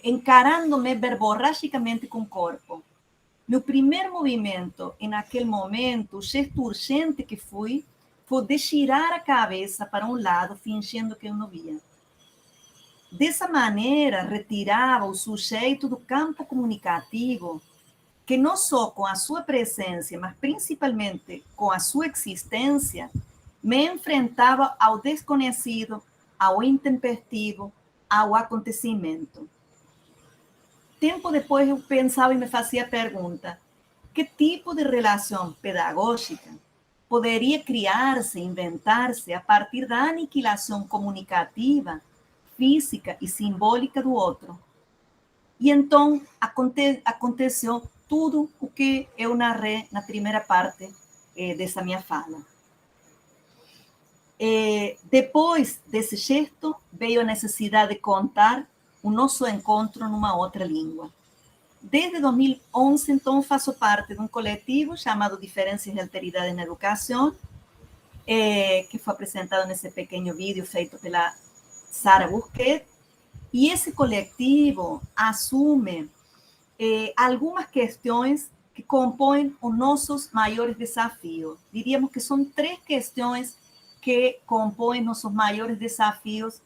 Encarando-me verborragicamente com o corpo. Meu primeiro movimento, naquele momento, o gesto urgente que foi de girar a cabeça para um lado, fingindo que eu não via. Dessa maneira, retirava o sujeito do campo comunicativo, que não só com a sua presença, mas principalmente com a sua existência, me enfrentava ao desconhecido, ao intempestivo, ao acontecimento. Tempo depois eu pensava e me fazia a pergunta: que tipo de relação pedagógica poderia criar-se, inventar-se a partir da aniquilação comunicativa, física e simbólica do outro? E então aconteceu tudo o que eu narrei na primeira parte dessa minha fala. Depois desse gesto, veio a necessidade de contar o nosso encontro numa outra língua. Desde 2011, então, faço parte de um coletivo chamado Diferenças e Alteridades na Educação, que foi apresentado nesse pequeno vídeo feito pela Sara Busquet, e esse coletivo assume algumas questões que compõem os nossos maiores desafios. Diríamos que são 3 questões que compõem nossos maiores desafios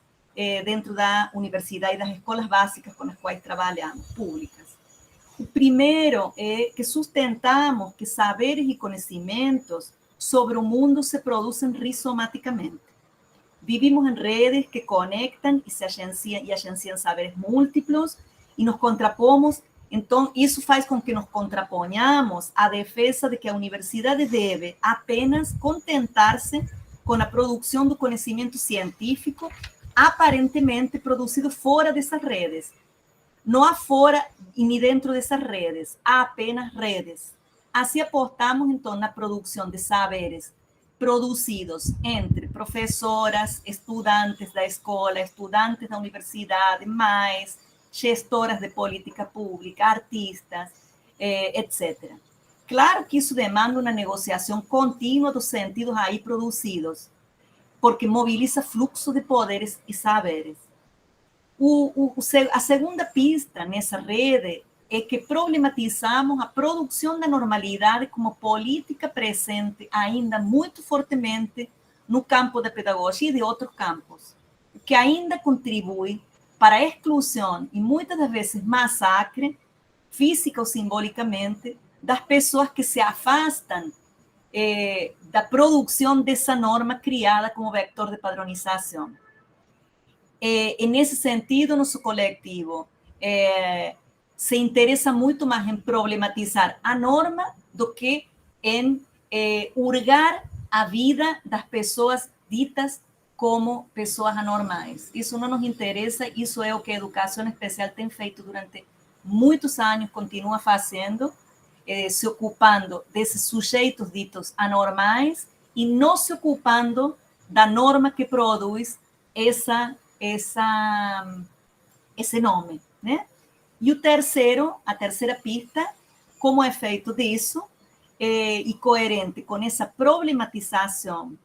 dentro da universidade e das escolas básicas com as quais trabalhamos, públicas. O primeiro é que sustentamos que saberes e conhecimentos sobre o mundo se produzem rizomaticamente. Vivimos em redes que conectam e agenciam saberes múltiplos e nos contrapomos. Então, isso faz com que nos contraponhamos à defesa de que a universidade deve apenas contentar-se com a produção do conhecimento científico aparentemente produzido fora dessas redes. Não há fora e nem dentro dessas redes, há apenas redes. Assim apostamos, então, na produção de saberes produzidos entre professoras, estudantes da escola, estudantes da universidade, mais gestoras de política pública, artistas, etc. Claro que isso demanda uma negociação contínua dos sentidos aí produzidos, porque mobiliza fluxo de poderes e saberes. A segunda pista nessa rede é que problematizamos a produção da normalidade como política presente ainda muito fortemente no campo da pedagogia e de outros campos, que ainda contribui para a exclusão e muitas das vezes massacre, física ou simbolicamente, das pessoas que se afastam da produção dessa norma criada como vector de padronização. Nesse sentido, nosso coletivo se interessa muito mais em problematizar a norma do que em urgar a vida das pessoas ditas como pessoas anormais. Isso não nos interessa, isso é o que a educação especial tem feito durante muitos anos, continua fazendo, se ocupando desses sujeitos ditos anormais e não se ocupando da norma que produz esse nome, né? E a terceira pista, como efeito disso, e coerente com essa problematização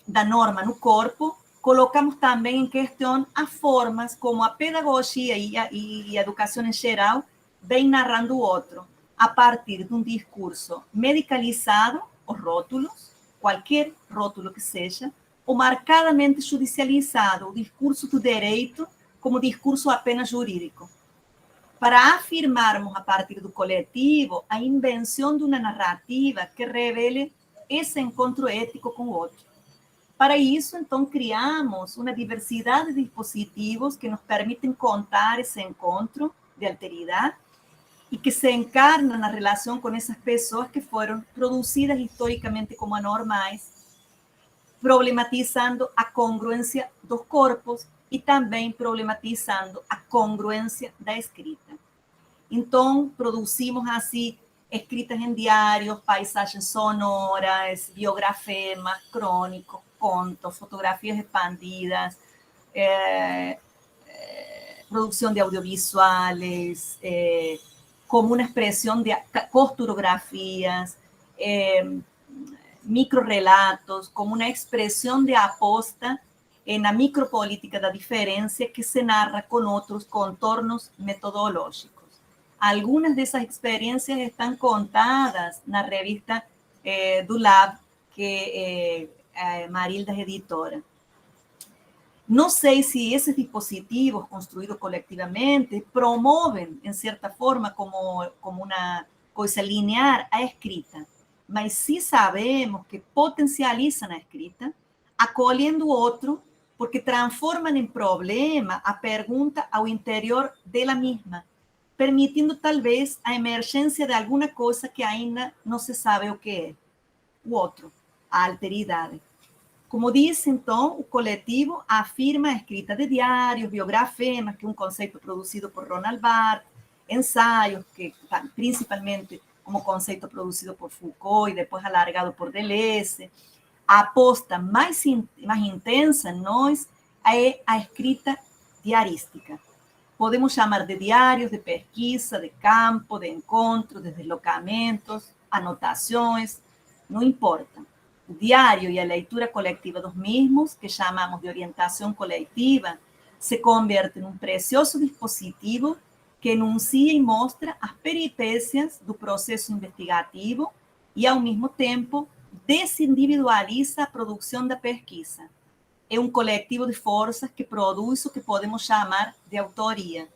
da norma no corpo, colocamos também em questão as formas como a pedagogia e a educação em geral vem narrando o outro, a partir de um discurso medicalizado, os rótulos, qualquer rótulo que seja, ou marcadamente judicializado, o discurso do direito como discurso apenas jurídico, para afirmarmos a partir do coletivo a invenção de uma narrativa que revele esse encontro ético com o outro. Para isso, então, criamos uma diversidade de dispositivos que nos permitem contar esse encontro de alteridade e que se encarna na relação com essas pessoas que foram produzidas historicamente como anormais, problematizando a congruência dos corpos e também problematizando a congruência da escrita. Então, produzimos assim escritas em diários, paisagens sonoras, biografemas, crônicos, contos, fotografias expandidas, produção de audiovisuales, como uma expressão de costurografias, microrelatos, como uma expressão de aposta na micropolítica da diferença que se narra com outros contornos metodológicos. Algunas de esas experiencias están contadas en la revista do Lab, que Marilda es editora. No sé si esos dispositivos construidos colectivamente promueven, en cierta forma, como una cosa lineal a escrita, mas sí sabemos que potencializan a escrita, acolhendo otro, porque transforman en problema a pergunta ao interior de la misma, permitindo talvez a emergência de alguma coisa que ainda não se sabe o que é, o outro, a alteridade. Como disse, então, o coletivo afirma a escrita de diários, biografemas, que é um conceito produzido por Ronald Barthes, ensaios, que principalmente como conceito produzido por Foucault e depois alargado por Deleuze. A aposta mais intensa em nós é a escrita diarística. Podemos chamar de diários, de pesquisa, de campo, de encontros, de deslocamentos, anotações, não importa. O diário e a leitura coletiva dos mesmos, que chamamos de orientação coletiva, se convierte num precioso dispositivo que enuncia e mostra as peripécias do processo investigativo e, ao mesmo tempo, desindividualiza a produção da pesquisa. É um coletivo de forças que produz o que podemos chamar de autoria.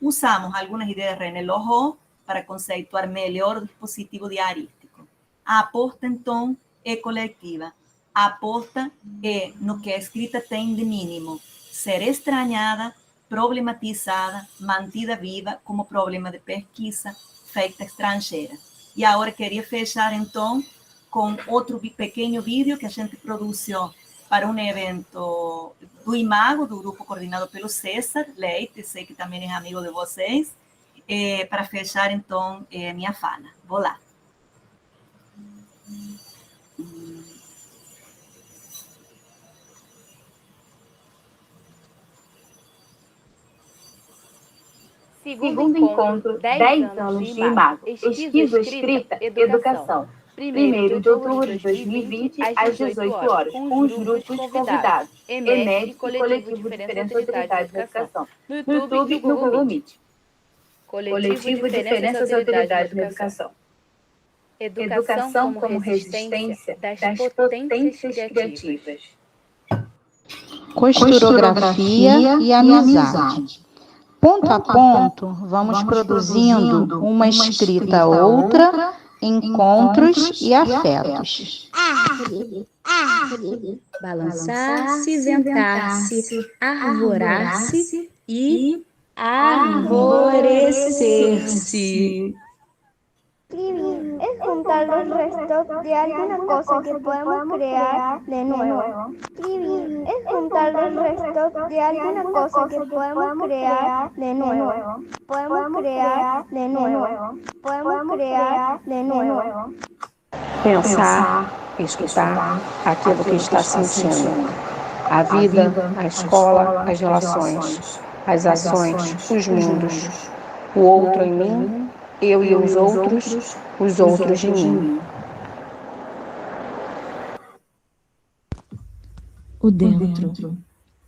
Usamos algumas ideias de René Loho para conceituar melhor o dispositivo diarístico. A aposta, então, é coletiva. A aposta é no que a escrita tem de mínimo: ser estranhada, problematizada, mantida viva como problema de pesquisa feita estrangeira. E agora queria fechar, então, com outro pequeno vídeo que a gente produziu para um evento do Imago, do grupo coordenado pelo César Leite, sei que também é amigo de vocês, para fechar, então, minha fala. Vou lá. Segundo encontro, 10 anos de Imago. Esquizo, escrita, educação. 1º de outubro de 2020, às 18 horas, com os grupos convidados, EMED e Coletivo Diferença Autoridades da Educação. No YouTube e no Google Meet. Coletivo Diferenças Autoridades da Educação. Educação como resistência das potências criativas. Costurografia e amizade. Ponto a ponto, vamos produzindo uma escrita outra, encontros e afetos. Balançar-se, ventar-se, arvorar-se e arvorecer-se. Es juntar los restos de alguna cosa que podemos crear de nuevo. Es juntar los restos de alguna cosa que podemos crear de nuevo. Podemos crear de nuevo. Podemos crear de nuevo. Pensar, escutar aquilo que está sentindo. A vida, a escola, as relações, as ações, os mundos. O outro em mim, eu e os outros em mim. O dentro.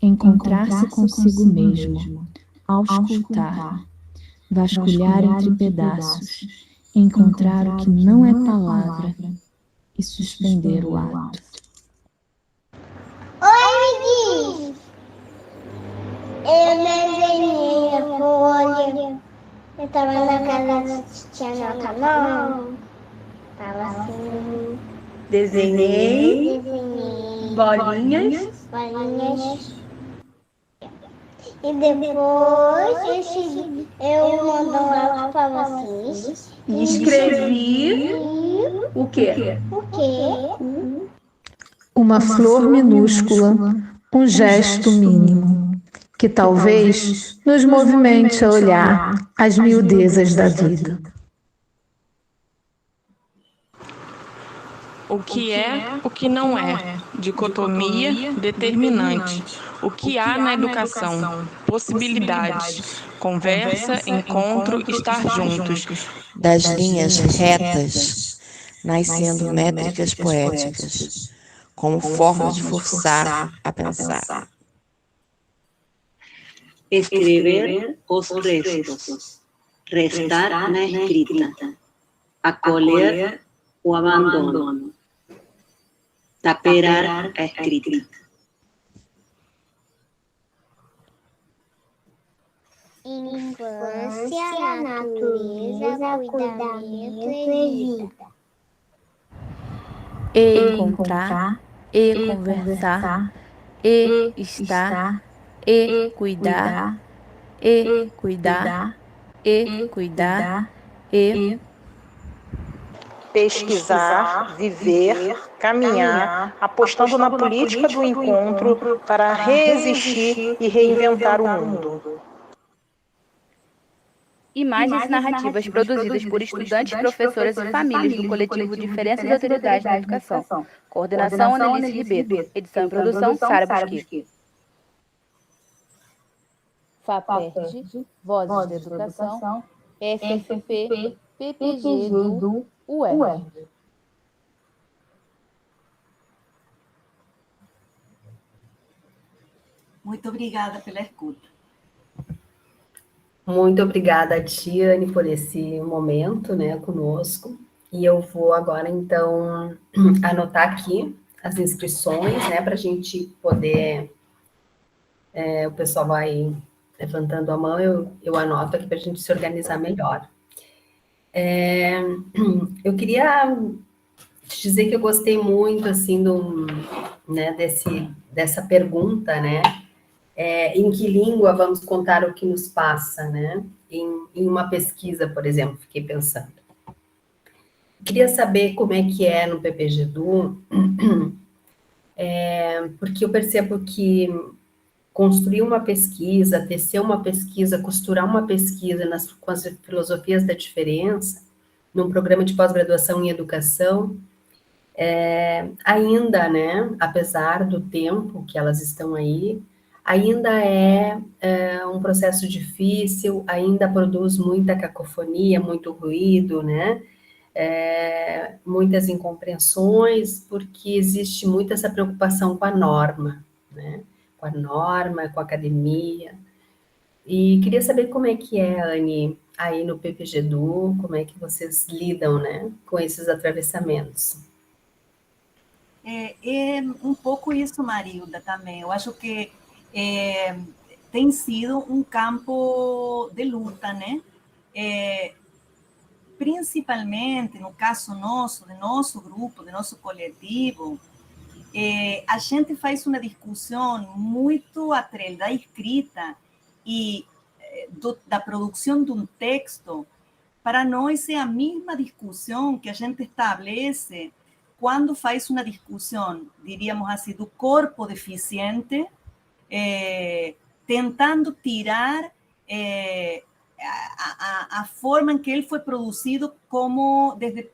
Encontrar-se consigo mesmo. Auscultar. Vasculhar entre pedaços. Encontrar o que não é palavra. E suspender o ato. Oi, amiguinhos! Eu desenhei a folha. Eu tava na casa da tia Nota não. Tava assim. Desenhei bolinhas. E depois eu mando um áudio pra vocês. E escrevi o quê? Uma flor minúscula, um gesto mínimo, que talvez nos movimente a olhar as miudezas da vida. O que é, o que não é, dicotomia determinante. O que há na educação, possibilidades, conversa, encontro, estar juntos. Das linhas retas, nascendo métricas poéticas, como forma de forçar a pensar. Escrever os restos, restar na escrita, acolher o abandono, tapear a escrita. Infância, natureza, cuidamento e vida. E encontrar, e conversar, e estar, e cuidar, e cuidar, e cuidar, e pesquisar, viver, caminhar, apostando na política do encontro para resistir e reinventar o mundo. Imagens narrativas produzidas por estudantes, professoras e famílias do coletivo Diferenças e Autoridades na Educação. Coordenação Annelise Ribeiro. Edição e produção Sara Busquet. FAPERJ, Vozes da Educação, FFP, PPG do UERJ. Muito obrigada pela escuta. Muito obrigada, Tiane, por esse momento, né, conosco. E eu vou agora, então, anotar aqui as inscrições, né, para a gente poder... o pessoal vai levantando a mão, eu anoto aqui para a gente se organizar melhor. Eu queria te dizer que eu gostei muito, assim, né, dessa pergunta, né, em que língua vamos contar o que nos passa, né? Em uma pesquisa, por exemplo, fiquei pensando. Queria saber como é que é no PPGedu, porque eu percebo que construir uma pesquisa, tecer uma pesquisa, costurar uma pesquisa com as filosofias da diferença, num programa de pós-graduação em educação, ainda, né, apesar do tempo que elas estão aí, ainda é um processo difícil, ainda produz muita cacofonia, muito ruído, né? Muitas incompreensões, porque existe muito essa preocupação com a norma, né? Com a norma, com a academia. E queria saber como é que é, Anne, aí no PPGedu, como é que vocês lidam, né, com esses atravessamentos. É um pouco isso, Marilda, também. Eu acho que tem sido um campo de luta, né? Principalmente no caso nosso, do nosso grupo, do nosso coletivo, a gente faz uma discussão muito atrelada à escrita e da produção de um texto. Para nós é a mesma discussão que a gente estabelece quando faz uma discussão, diríamos assim, do corpo deficiente, tentando tirar a forma em que ele foi produzido como desde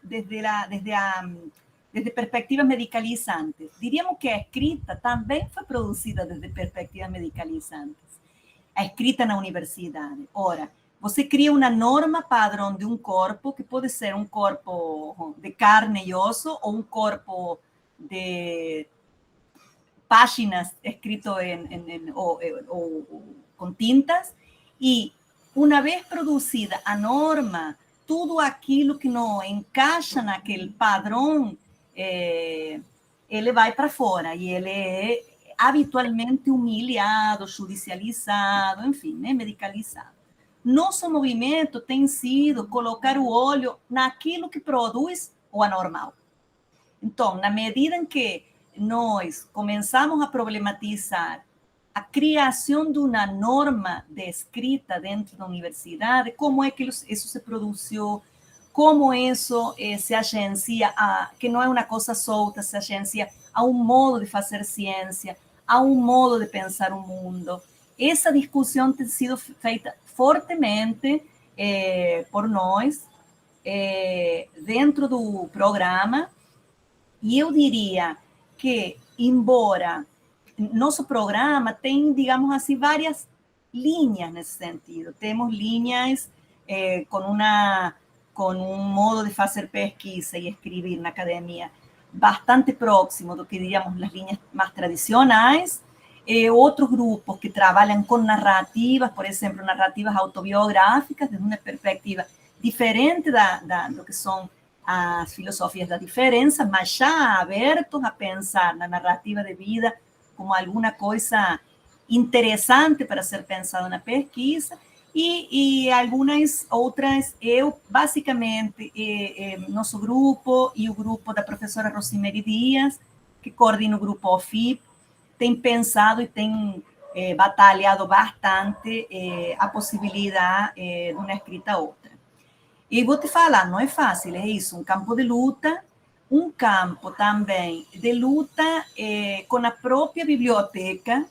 perspectivas medicalizantes. Diríamos que a escrita também foi produzida desde perspectivas medicalizantes. A escrita na universidade. Ora, você cria uma norma padrão de um corpo, que pode ser um corpo de carne e osso, ou um corpo de páginas escrito com tintas, e uma vez produzida a norma, tudo aquilo que não encaixa naquele padrão, ele vai para fora, e ele é habitualmente humilhado, judicializado, enfim, né, medicalizado. Nosso movimento tem sido colocar o olho naquilo que produz o anormal. Então, na medida em que nós começamos a problematizar a criação de uma norma de escrita dentro da universidade, como é que isso se produziu, como isso se agencia, que não é uma coisa solta, se agencia a um modo de fazer ciência, a um modo de pensar o mundo. Essa discussão tem sido feita fortemente por nós dentro do programa, e eu diria que, embora nosso programa tem, digamos assim, várias linhas nesse sentido. Temos linhas com um modo de fazer pesquisa e escrever na academia bastante próximo do que, diríamos, as linhas mais tradicionais. Outros grupos que trabalham com narrativas, por exemplo, narrativas autobiográficas, desde uma perspectiva diferente do que são as filosofias da diferença, mas já abertos a pensar na narrativa de vida como alguma coisa interessante para ser pensada na pesquisa, e algumas outras, basicamente, nosso grupo e o grupo da professora Rosimeri Dias, que coordena o grupo OFIP, tem pensado e tem batalhado bastante a possibilidade de uma escrita outra. E vou te falar, não é fácil, é isso, um campo de luta, um campo também de luta com a própria biblioteca,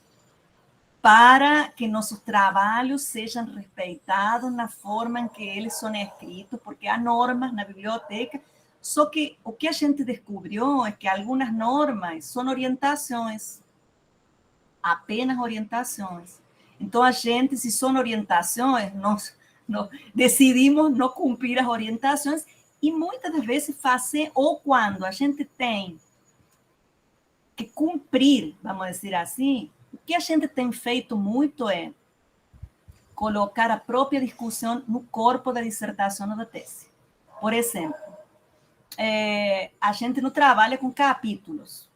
para que nossos trabalhos sejam respeitados na forma em que eles são escritos, porque há normas na biblioteca, só que o que a gente descobriu é que algumas normas são orientações, apenas orientações. Então, a gente, se são orientações, nós decidimos não cumprir as orientações, e muitas das vezes fazer, ou quando a gente tem que cumprir, vamos dizer assim, que a gente tem feito muito é colocar a própria discussão no corpo da dissertação ou da tese. Por exemplo, a gente não trabalha com capítulos,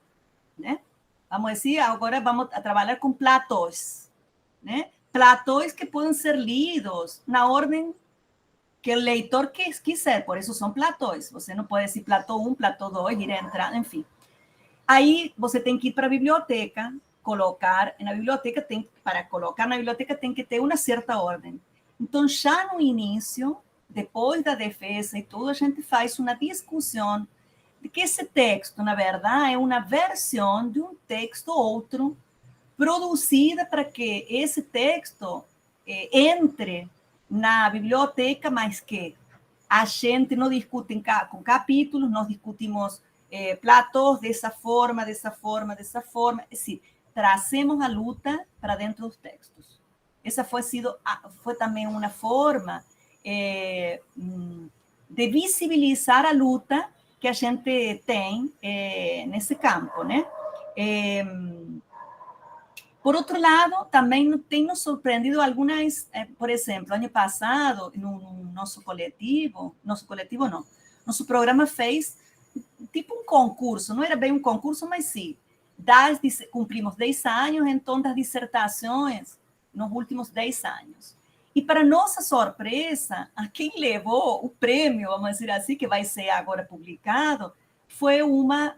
né? Vamos dizer, agora vamos a trabalhar com platós, né? Platós que podem ser lidos na ordem que o leitor quiser, por isso são platós. Você não pode dizer platô 1, platô 2, ir entrando, enfim. Aí você tem que ir para a biblioteca, colocar na biblioteca, para colocar na biblioteca tem que ter uma certa ordem. Então, já no início, depois da defesa e tudo, a gente faz uma discussão de que esse texto, na verdade, é uma versão de um texto outro, produzida para que esse texto entre na biblioteca, mas que a gente não discute com capítulos, nós discutimos platós dessa forma, dessa forma, dessa forma. É decir, trazemos a luta para dentro dos textos. Essa foi também uma forma de visibilizar a luta que a gente tem nesse campo, né? Por outro lado, também tem nos surpreendido algumas, por exemplo, ano passado, no nosso programa fez tipo um concurso, não era bem um concurso, mas sim, cumprimos 10 anos, então, das dissertações nos últimos 10 anos. E, para nossa surpresa, a quem levou o prêmio, vamos dizer assim, que vai ser agora publicado, foi uma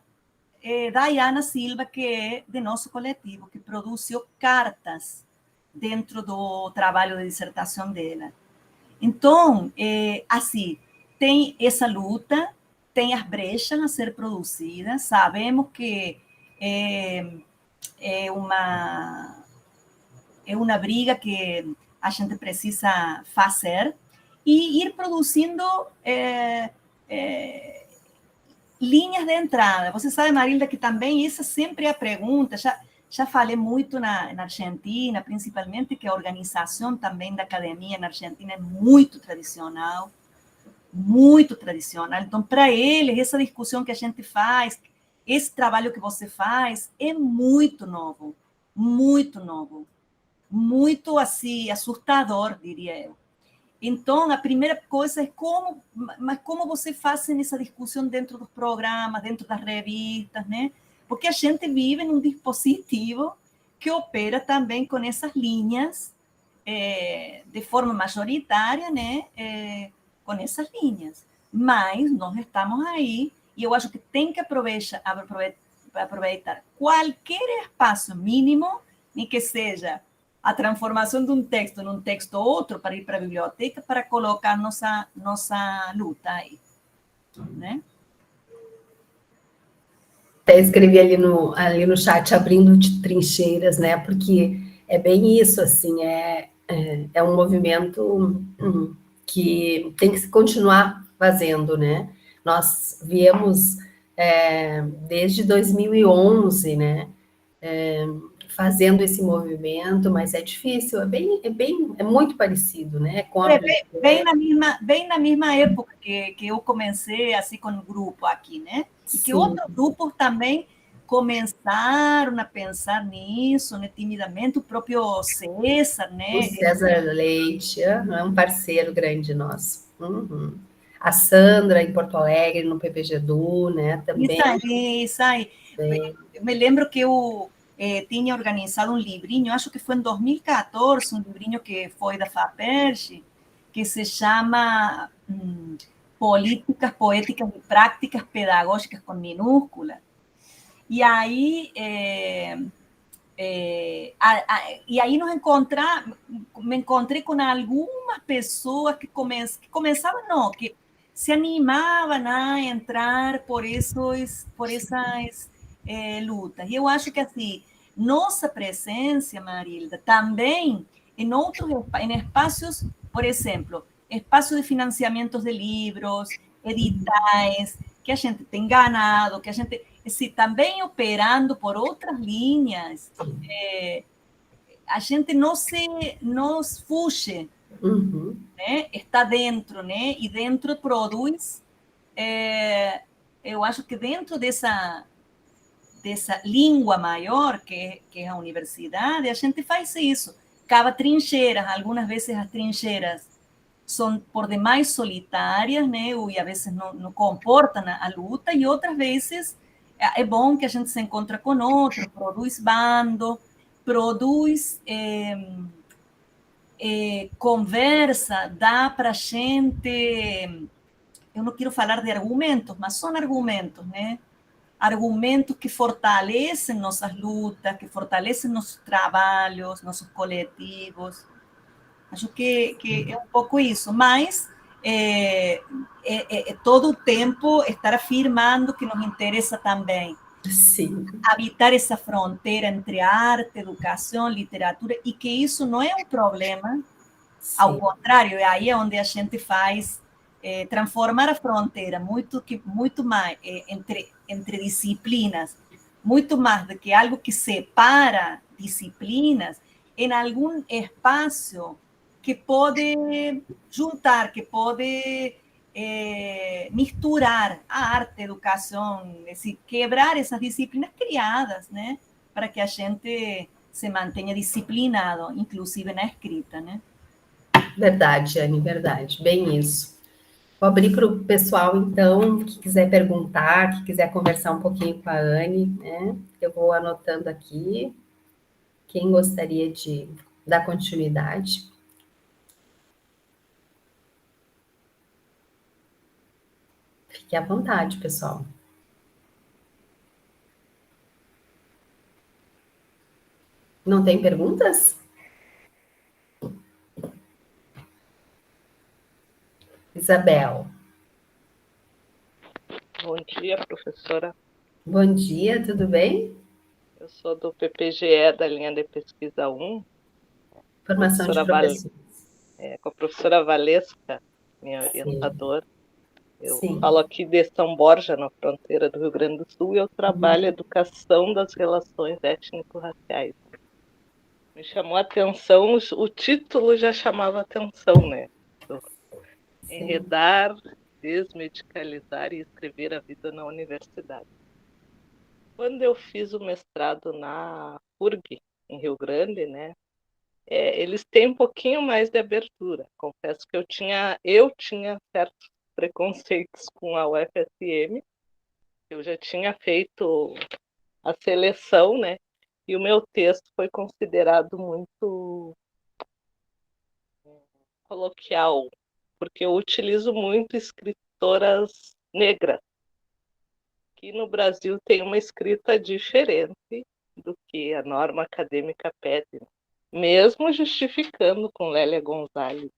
Dayana Silva, que é de nosso coletivo, que produziu cartas dentro do trabalho de dissertação dela. Então, assim, tem essa luta, tem as brechas a ser produzidas, sabemos que é uma briga que a gente precisa fazer e ir produzindo linhas de entrada. Você sabe, Marilda, que também essa sempre é a pergunta, já falei muito na Argentina, principalmente, que a organização também da academia na Argentina é muito tradicional, muito tradicional. Então, para eles, essa discussão que a gente faz, esse trabalho que você faz, é muito novo, muito, assim, assustador, diria eu. Então, a primeira coisa é como você faz essa discussão dentro dos programas, dentro das revistas, né? Porque a gente vive num dispositivo que opera também com essas linhas de forma majoritária, né? Com essas linhas. Mas nós estamos aí e eu acho que tem que aproveitar qualquer espaço mínimo, nem que seja a transformação de um texto num texto outro para ir para a biblioteca, para colocar nossa luta aí, né? Até escrevi ali no chat, abrindo de trincheiras, né? Porque é bem isso, assim, é um movimento que tem que se continuar fazendo, né? Nós viemos desde 2011, né? Fazendo esse movimento, mas é difícil, é muito parecido, né? Bem na mesma época que eu comecei assim com o grupo aqui, né? E que outros grupos também começaram a pensar nisso, né, timidamente, o próprio César, né? O César Leite é um parceiro grande nosso. Uhum. A Sandra, em Porto Alegre, no PPGedu, né, também. Isso aí. Eu me lembro que eu tinha organizado um livrinho, acho que foi em 2014, um livrinho que foi da FAPERJ, que se chama Políticas Poéticas e Práticas Pedagógicas com minúscula. E aí, me encontrei com algumas pessoas que começavam, não, que se animavam a entrar por essas lutas. E eu acho que, assim, nossa presença, Marilda, também em espaços, por exemplo, espaços de financiamentos de livros, editais, que a gente tem ganado, que a gente, assim, também operando por outras linhas, a gente não fuge, né? Está dentro, né? E dentro produz, eu acho que dentro dessa língua maior, que é a universidade, a gente faz isso. Cava trincheiras, algumas vezes as trincheiras são por demais solitárias, né? E às vezes não comportam a luta, e outras vezes é bom que a gente se encontra com outros, produz bando, produz conversa, dá para a gente... Eu não quero falar de argumentos, mas são argumentos, né? Argumentos que fortalecem nossas lutas, que fortalecem nossos trabalhos, nossos coletivos. Acho que é um pouco isso, mas todo o tempo estar afirmando que nos interessa também habitar essa fronteira entre arte, educação, literatura, e que isso não é um problema, ao contrário, é aí onde a gente faz transformar a fronteira muito mais entre disciplinas, muito mais do que algo que separa disciplinas, em algum espaço que pode juntar, que pode misturar a arte, a educação, quebrar essas disciplinas criadas, né, para que a gente se mantenha disciplinado, inclusive na escrita, né? Verdade, Anne, verdade, bem isso. Vou abrir para o pessoal, então, que quiser perguntar, que quiser conversar um pouquinho com a Anne, né? Eu vou anotando aqui quem gostaria de dar continuidade. Fique à vontade, pessoal. Não tem perguntas? Isabel. Bom dia, professora. Bom dia, tudo bem? Eu sou do PPGE, da linha de pesquisa 1. Formação de professores. Com a professora Valesca, minha orientadora. Eu falo aqui de São Borja, na fronteira do Rio Grande do Sul, e eu trabalho a educação das relações étnico-raciais. Me chamou a atenção, o título já chamava atenção, né? Enredar, desmedicalizar e escrever a vida na universidade. Quando eu fiz o mestrado na FURG, em Rio Grande, né? Eles têm um pouquinho mais de abertura. Confesso que eu tinha certos preconceitos com a UFSM. Eu já tinha feito a seleção, né? E o meu texto foi considerado muito coloquial, porque eu utilizo muito escritoras negras, que no Brasil tem uma escrita diferente do que a norma acadêmica pede, mesmo justificando com Lélia Gonzalez.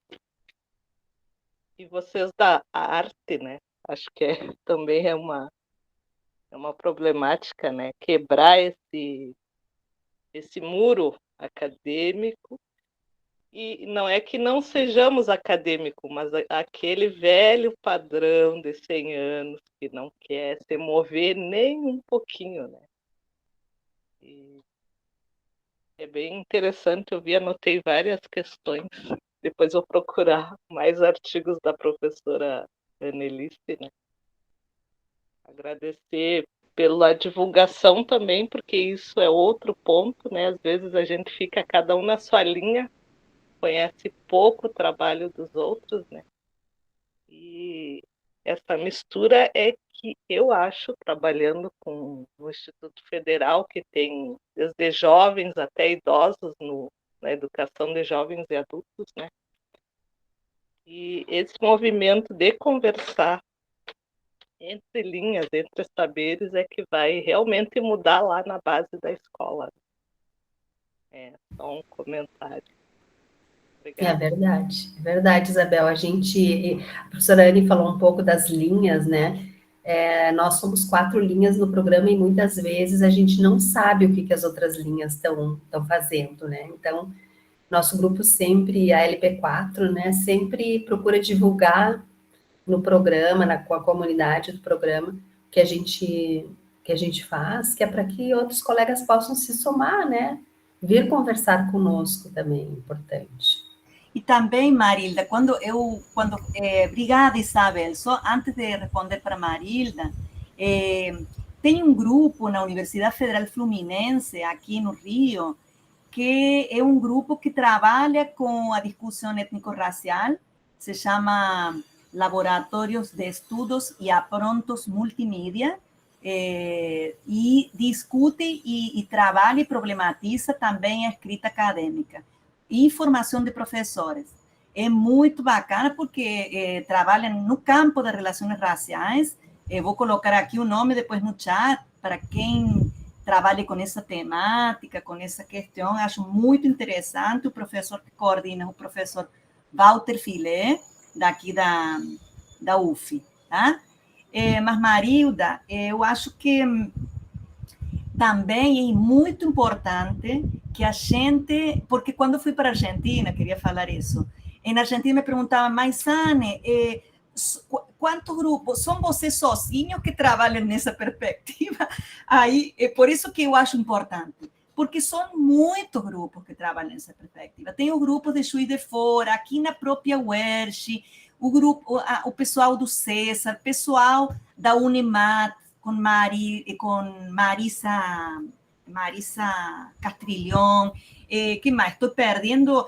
E vocês da arte, né? Acho que também é uma problemática, né? Quebrar esse muro acadêmico. E não é que não sejamos acadêmicos, mas aquele velho padrão de 100 anos que não quer se mover nem um pouquinho, né? E é bem interessante, eu anotei várias questões. Depois vou procurar mais artigos da professora Annelise, né? Agradecer pela divulgação também, porque isso é outro ponto, né? Às vezes a gente fica cada um na sua linha, conhece pouco o trabalho dos outros, né? E essa mistura é que eu acho, trabalhando com o Instituto Federal, que tem desde jovens até idosos na educação de jovens e adultos, né? E esse movimento de conversar entre linhas, entre saberes, é que vai realmente mudar lá na base da escola. Só um comentário. Obrigada. É verdade, Isabel. A professora Anne falou um pouco das linhas, né? Nós somos 4 linhas no programa e muitas vezes a gente não sabe o que as outras linhas estão fazendo, né? Então, nosso grupo sempre, a LP4, né, sempre procura divulgar no programa, com a comunidade do programa, que a gente faz, que é para que outros colegas possam se somar, né? Vir conversar conosco também é importante. E também, Marilda, obrigada, Isabel, só antes de responder para Marilda, tem um grupo na Universidade Federal Fluminense, aqui no Rio, que é um grupo que trabalha com a discussão étnico-racial, se chama Laboratórios de Estudos e Aprontos Multimídia, e discute e trabalha e problematiza também a escrita acadêmica e formação de professores. É muito bacana porque trabalha no campo das relações raciais. Vou colocar aqui o nome depois no chat para quem trabalhe com essa temática, com essa questão. Acho muito interessante. O professor que coordena, o professor Walter Filé, daqui da UF, tá? Mas, Marilda, eu acho que também é muito importante que a gente, porque quando eu fui para a Argentina, queria falar isso, na Argentina me perguntavam, mas, Anne, quantos grupos? São vocês sozinhos que trabalham nessa perspectiva? Aí, é por isso que eu acho importante, porque são muitos grupos que trabalham nessa perspectiva. Tem os grupos de Juiz de Fora, aqui na própria UERJ, o pessoal do César, pessoal da Unimat, com Marisa Castrilhón, que mais? Estou perdendo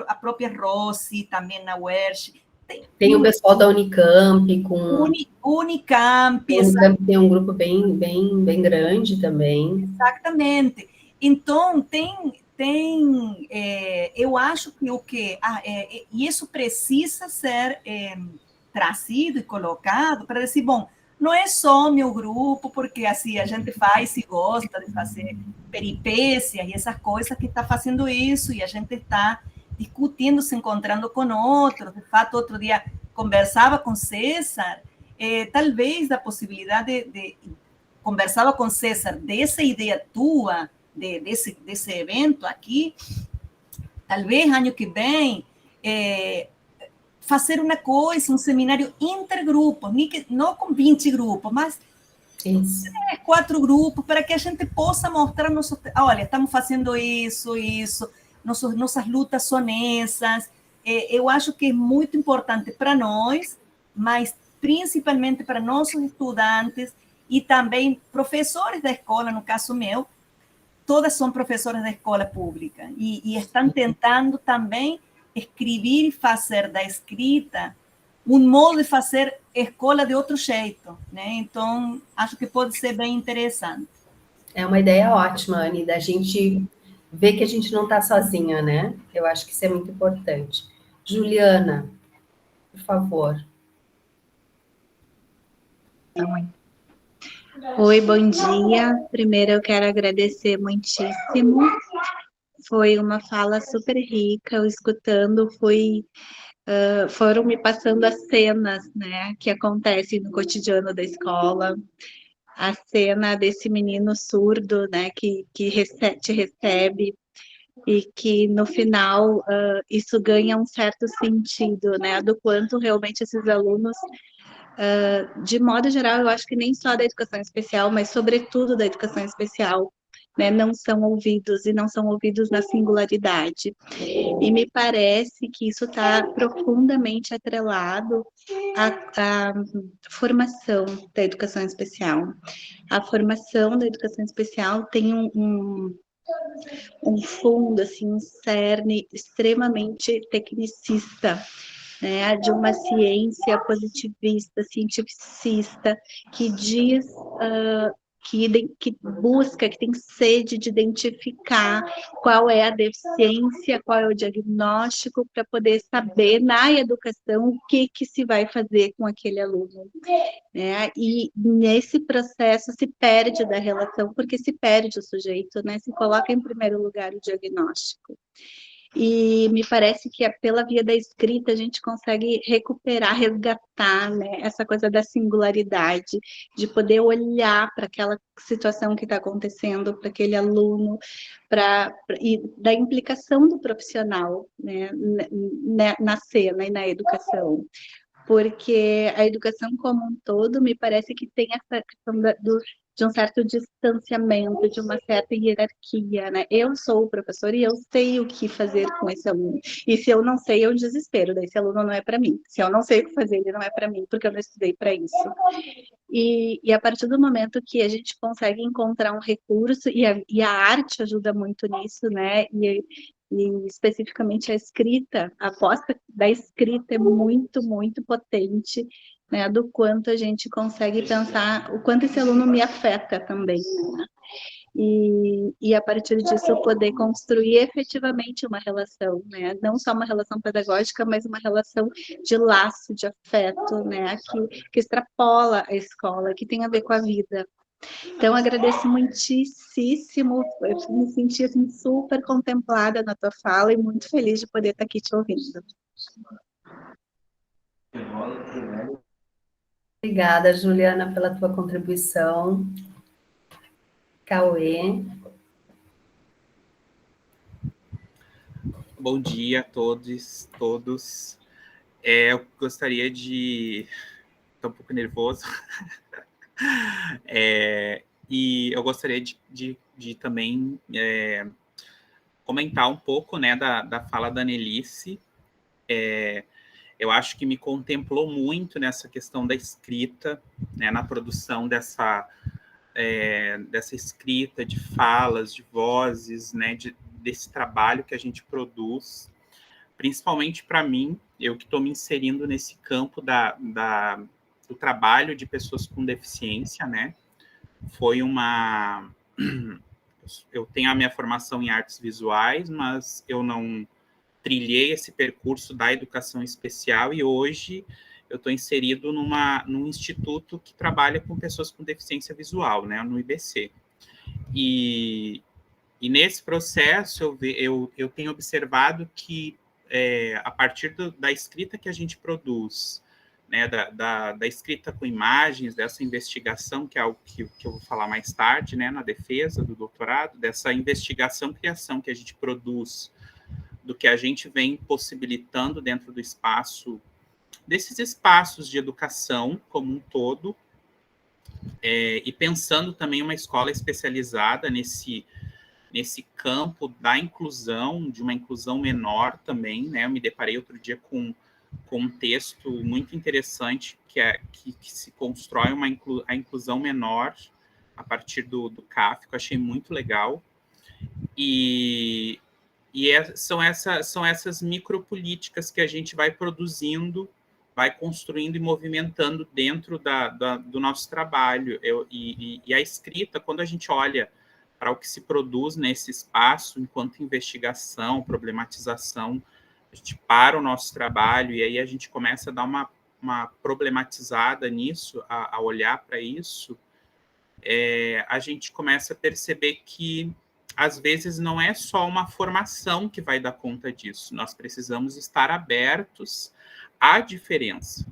a própria Rossi, também na UERJ. Tem o pessoal da Unicamp, com... Unicamp tem um grupo bem grande também. Exatamente. Então, eu acho que e isso precisa ser trazido e colocado para dizer, bom, não é só meu grupo, porque assim a gente faz e gosta de fazer peripécias e essas coisas que está fazendo isso, e a gente está discutindo, se encontrando com outros. De fato, outro dia conversava com César, talvez da possibilidade conversava com César dessa ideia tua, desse evento aqui, talvez ano que vem, fazer uma coisa, um seminário intergrupos, não com 20 grupos, mas 4 grupos, para que a gente possa mostrar, olha, estamos fazendo isso, nossas lutas são essas. Eu acho que é muito importante para nós, mas principalmente para nossos estudantes e também professores da escola, no caso meu, todas são professoras da escola pública e estão tentando também escrever e fazer da escrita um modo de fazer escola de outro jeito, né? Então, acho que pode ser bem interessante. É uma ideia ótima, Anne, da gente ver que a gente não está sozinha, né? Eu acho que isso é muito importante. Juliana, por favor. Oi, bom dia. Primeiro eu quero agradecer muitíssimo. Foi uma fala super rica, eu escutando, foram me passando as cenas, né, que acontecem no cotidiano da escola. A cena desse menino surdo, né, que te recebe, e que no final isso ganha um certo sentido, né, do quanto realmente esses alunos, de modo geral, eu acho que nem só da educação especial, mas sobretudo da educação especial, né, não são ouvidos, e não são ouvidos na singularidade. E me parece que isso está profundamente atrelado à formação da educação especial. A formação da educação especial tem um fundo, assim, um cerne extremamente tecnicista, né, de uma ciência positivista, cientificista, que diz que busca, que tem sede de identificar qual é a deficiência, qual é o diagnóstico, para poder saber na educação o que se vai fazer com aquele aluno, né? E nesse processo se perde da relação, porque se perde o sujeito, né? Se coloca em primeiro lugar o diagnóstico. E me parece que pela via da escrita a gente consegue recuperar, resgatar, né, essa coisa da singularidade, de poder olhar para aquela situação que está acontecendo, para aquele aluno, e da implicação do profissional, né, na cena e na educação. Porque a educação como um todo me parece que tem essa questão de um certo distanciamento, de uma certa hierarquia, né? Eu sou o professor e eu sei o que fazer com esse aluno. E se eu não sei, eu desespero, daí esse aluno não é para mim. Se eu não sei o que fazer, ele não é para mim, porque eu não estudei para isso. E a partir do momento que a gente consegue encontrar um recurso, e a arte ajuda muito nisso, né? E especificamente a escrita, a aposta da escrita é muito, muito potente, né? Do quanto a gente consegue pensar, o quanto esse aluno me afeta também, né? E a partir disso eu poder construir efetivamente uma relação, né? Não só uma relação pedagógica, mas uma relação de laço, de afeto, né? Que extrapola a escola, que tem a ver com a vida. Então, agradeço muitíssimo, eu me senti assim, super contemplada na tua fala e muito feliz de poder estar aqui te ouvindo. Obrigada, Juliana, pela tua contribuição. Cauê. Bom dia a todos. Eu gostaria de... Estou um pouco nervoso. E eu gostaria de também comentar um pouco, né, da fala da Anelice. Eu acho que me contemplou muito nessa questão da escrita, né, na produção dessa escrita de falas, de vozes, né, desse trabalho que a gente produz, principalmente para mim, eu que estou me inserindo nesse campo do trabalho de pessoas com deficiência, né? Eu tenho a minha formação em artes visuais, mas eu não trilhei esse percurso da educação especial e hoje eu estou inserido num instituto que trabalha com pessoas com deficiência visual, né, no IBC. E nesse processo eu tenho observado que a partir da escrita que a gente produz, né, da escrita com imagens, dessa investigação, que é algo que eu vou falar mais tarde, né, na defesa do doutorado, dessa investigação, criação que a gente produz, do que a gente vem possibilitando dentro do espaço, desses espaços de educação como um todo, e pensando também uma escola especializada nesse campo da inclusão, de uma inclusão menor também, né? Eu me deparei outro dia com um texto muito interessante que se constrói a inclusão menor a partir do CAF, que eu achei muito legal. São essas micropolíticas que a gente vai produzindo, vai construindo e movimentando dentro do nosso trabalho. E a escrita, quando a gente olha para o que se produz nesse espaço, enquanto investigação, problematização, a gente para o nosso trabalho e aí a gente começa a dar uma problematizada nisso, a olhar para isso, a gente começa a perceber que, às vezes, não é só uma formação que vai dar conta disso, nós precisamos estar abertos às diferenças,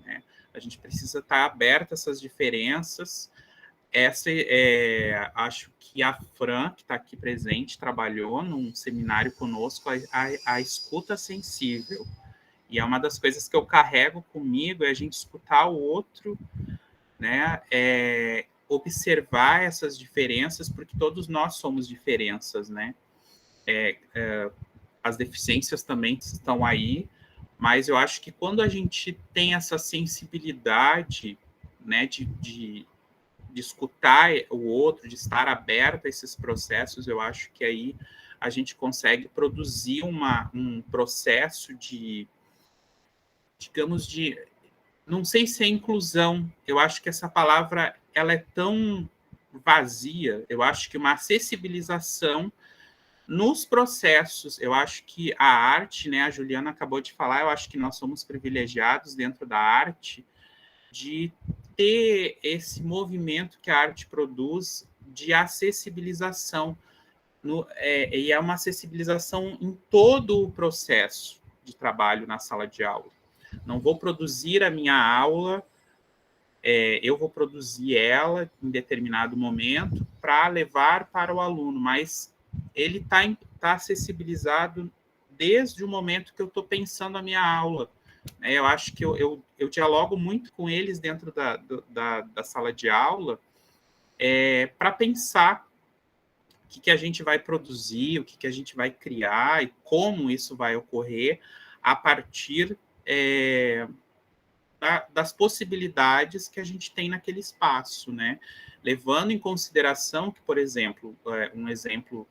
né? A gente precisa estar aberto a essas diferenças. Acho que a Fran, que está aqui presente, trabalhou num seminário conosco, a escuta sensível. E é uma das coisas que eu carrego comigo, é a gente escutar o outro, né? Observar essas diferenças, porque todos nós somos diferenças, né? As deficiências também estão aí, mas eu acho que quando a gente tem essa sensibilidade, né, de escutar o outro, de estar aberto a esses processos, eu acho que aí a gente consegue produzir um processo digamos, não sei se é inclusão, eu acho que essa palavra ela é tão vazia, eu acho que uma acessibilização nos processos. Eu acho que a arte, né, a Juliana acabou de falar, eu acho que nós somos privilegiados dentro da arte de ter esse movimento que a arte produz de acessibilização, e é uma acessibilização em todo o processo de trabalho na sala de aula. Não vou produzir a minha aula, eu vou produzir ela em determinado momento para levar para o aluno, mas ele está acessibilizado desde o momento que eu estou pensando a minha aula, Eu acho que eu dialogo muito com eles dentro da sala de aula para pensar o que a gente vai produzir, o que a gente vai criar e como isso vai ocorrer a partir das possibilidades que a gente tem naquele espaço, né? Levando em consideração que, por exemplo, um exemplo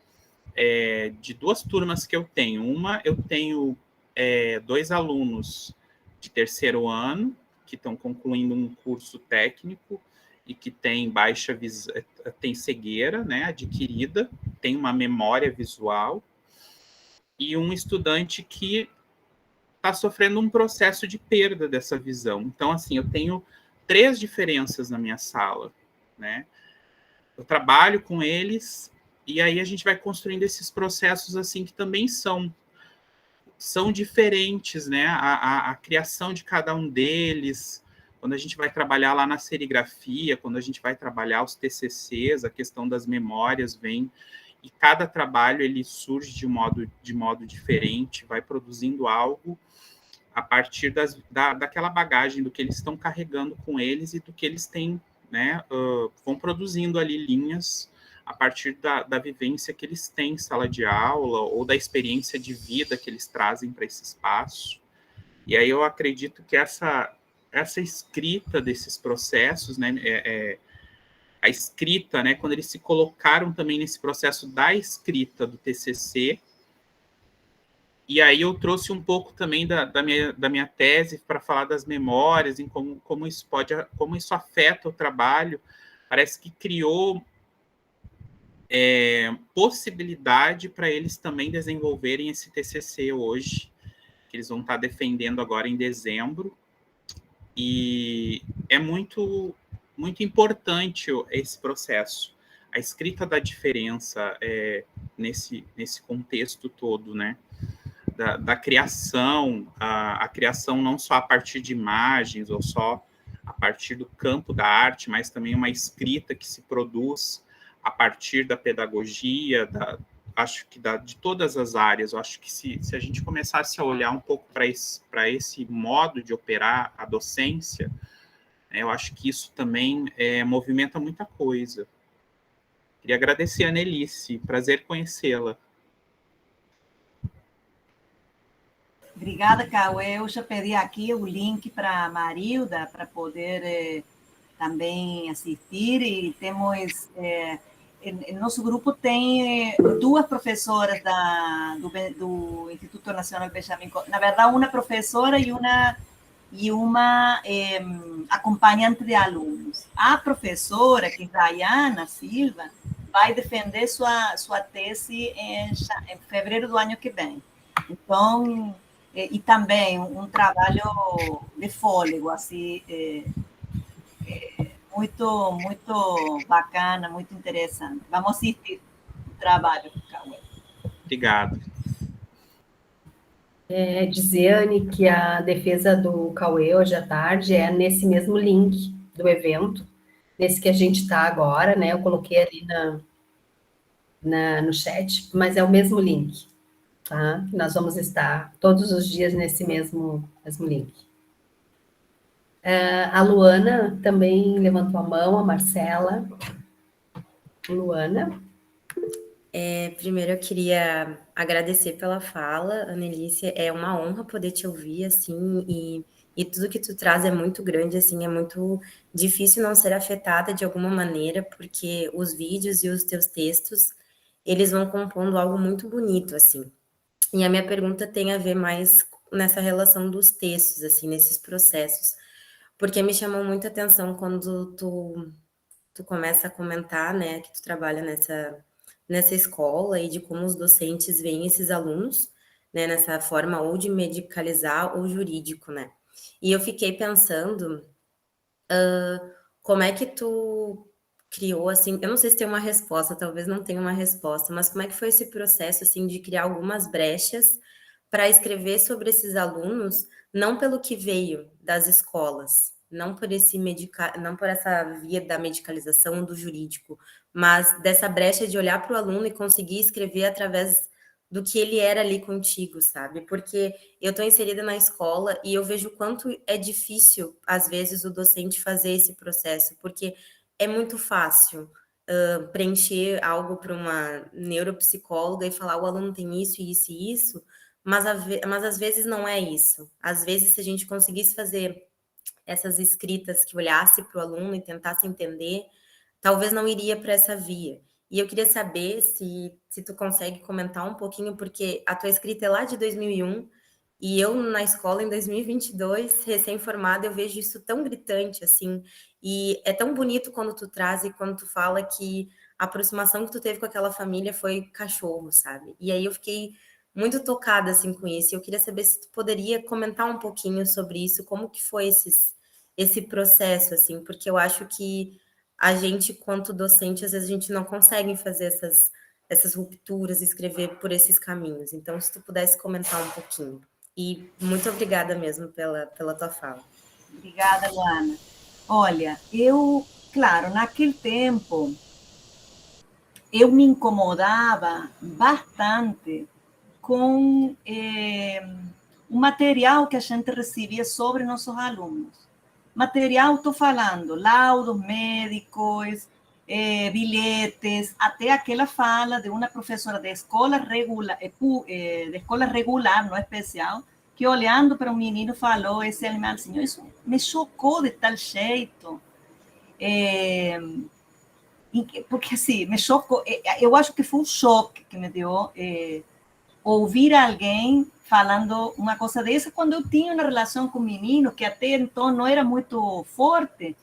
de 2 turmas que eu tenho. Eu tenho 2 alunos de 3º ano que estão concluindo um curso técnico e que tem tem cegueira, né, adquirida, tem uma memória visual, e um estudante que está sofrendo um processo de perda dessa visão. Então, assim, eu tenho 3 diferenças na minha sala, né? Eu trabalho com eles e aí a gente vai construindo esses processos assim que também são diferentes, né? A criação de cada um deles, quando a gente vai trabalhar lá na serigrafia, quando a gente vai trabalhar os TCCs, a questão das memórias vem, e cada trabalho ele surge de modo diferente, vai produzindo algo a partir daquela bagagem do que eles estão carregando com eles e do que eles têm, né? Vão produzindo ali linhas a partir da vivência que eles têm em sala de aula ou da experiência de vida que eles trazem para esse espaço. E aí eu acredito que essa escrita desses processos, né, a escrita, né, quando eles se colocaram também nesse processo da escrita do TCC, e aí eu trouxe um pouco também da minha tese para falar das memórias, em como isso afeta o trabalho. Parece que criou possibilidade para eles também desenvolverem esse TCC hoje, que eles vão estar defendendo agora em dezembro, e é muito, muito importante esse processo, a escrita da diferença nesse contexto todo, né? Da criação, a criação não só a partir de imagens ou só a partir do campo da arte, mas também uma escrita que se produz a partir da pedagogia, acho que de todas as áreas. Eu acho que se a gente começasse a olhar um pouco para esse modo de operar a docência, eu acho que isso também movimenta muita coisa. Queria agradecer a Annelise, prazer conhecê-la. Obrigada, Cauê. Eu já pedi aqui o link para a Marilda para poder também assistir, e temos... nosso grupo tem 2 professoras do Instituto Nacional Benjamin Constant. Na verdade, uma professora e uma acompanhante de alunos. A professora, que é Dayana Silva, vai defender sua tese em fevereiro do ano que vem. Então, e também um trabalho de fôlego, assim, muito, muito bacana, muito interessante. Vamos assistir o trabalho do Cauê. Obrigado. Diziane, que a defesa do Cauê hoje à tarde é nesse mesmo link do evento, nesse que a gente está agora, né? Eu coloquei ali no chat, mas é o mesmo link, tá? Nós vamos estar todos os dias nesse mesmo link. A Luana também levantou a mão, a Marcela. Luana. Primeiro eu queria agradecer pela fala, Annelise. É uma honra poder te ouvir, assim, e tudo que tu traz é muito grande, assim, é muito difícil não ser afetada de alguma maneira, porque os vídeos e os teus textos, eles vão compondo algo muito bonito, assim. E a minha pergunta tem a ver mais nessa relação dos textos, assim, nesses processos, porque me chamou muita atenção quando tu começa a comentar, né, que tu trabalha nessa escola e de como os docentes veem esses alunos, né, nessa forma ou de medicalizar ou jurídico, né. E eu fiquei pensando, como é que tu criou, assim, eu não sei se tem uma resposta, talvez não tenha uma resposta, mas como é que foi esse processo, assim, de criar algumas brechas para escrever sobre esses alunos, não pelo que veio das escolas, não por essa via da medicalização do jurídico, mas dessa brecha de olhar para o aluno e conseguir escrever através do que ele era ali contigo, sabe? Porque eu tô inserida na escola e eu vejo o quanto é difícil, às vezes, o docente fazer esse processo, porque é muito fácil preencher algo para uma neuropsicóloga e falar o aluno tem isso, isso e isso, mas às vezes não é isso. Às vezes, se a gente conseguisse fazer essas escritas que olhasse para o aluno e tentasse entender, talvez não iria para essa via. E eu queria saber se tu consegue comentar um pouquinho, porque a tua escrita é lá de 2001, e eu na escola em 2022, recém-formada, eu vejo isso tão gritante, assim, e é tão bonito quando tu traz e quando tu fala que a aproximação que tu teve com aquela família foi cachorro, sabe? E aí eu fiquei muito tocada, assim, com isso, e eu queria saber se tu poderia comentar um pouquinho sobre isso, como que foi esse processo, assim, porque eu acho que a gente, quanto docente, às vezes a gente não consegue fazer essas rupturas, escrever por esses caminhos. Então, se tu pudesse comentar um pouquinho. E muito obrigada mesmo pela tua fala. Obrigada, Luana. Olha, claro, naquele tempo, eu me incomodava bastante com o material que a gente recebia sobre nossos alunos. Material, estou falando, laudos médicos, bilhetes, até aquela fala de uma professora de escola regular, não especial, que olhando para um menino falou, esse animal, senhor, isso me chocou de tal jeito. Porque assim, me chocou, eu acho que foi um choque que me deu ouvir alguém falando uma coisa dessa quando eu tinha uma relação com um menino que até então não era muito forte.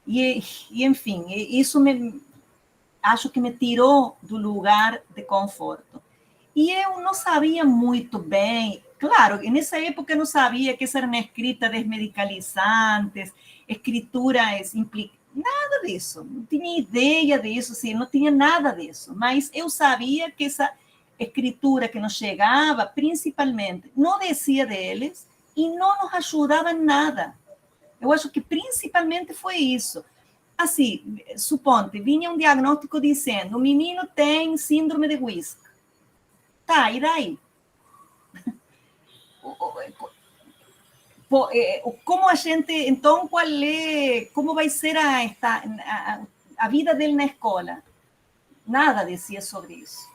E enfim, isso acho que me tirou do lugar de conforto. E eu não sabia muito bem, claro, nessa época eu não sabia que eram escritas desmedicalizantes, escrituras nada disso, não tinha ideia disso, assim, não tinha nada disso, mas eu sabia que essa escritura que nos chegava, principalmente, não dizia deles e não nos ajudava em nada. Eu acho que principalmente foi isso. Assim, suponte, vinha um diagnóstico dizendo, o menino tem síndrome de Whisky. Tá, e daí? Como a gente, então, como vai ser a vida dele na escola? Nada dizia sobre isso.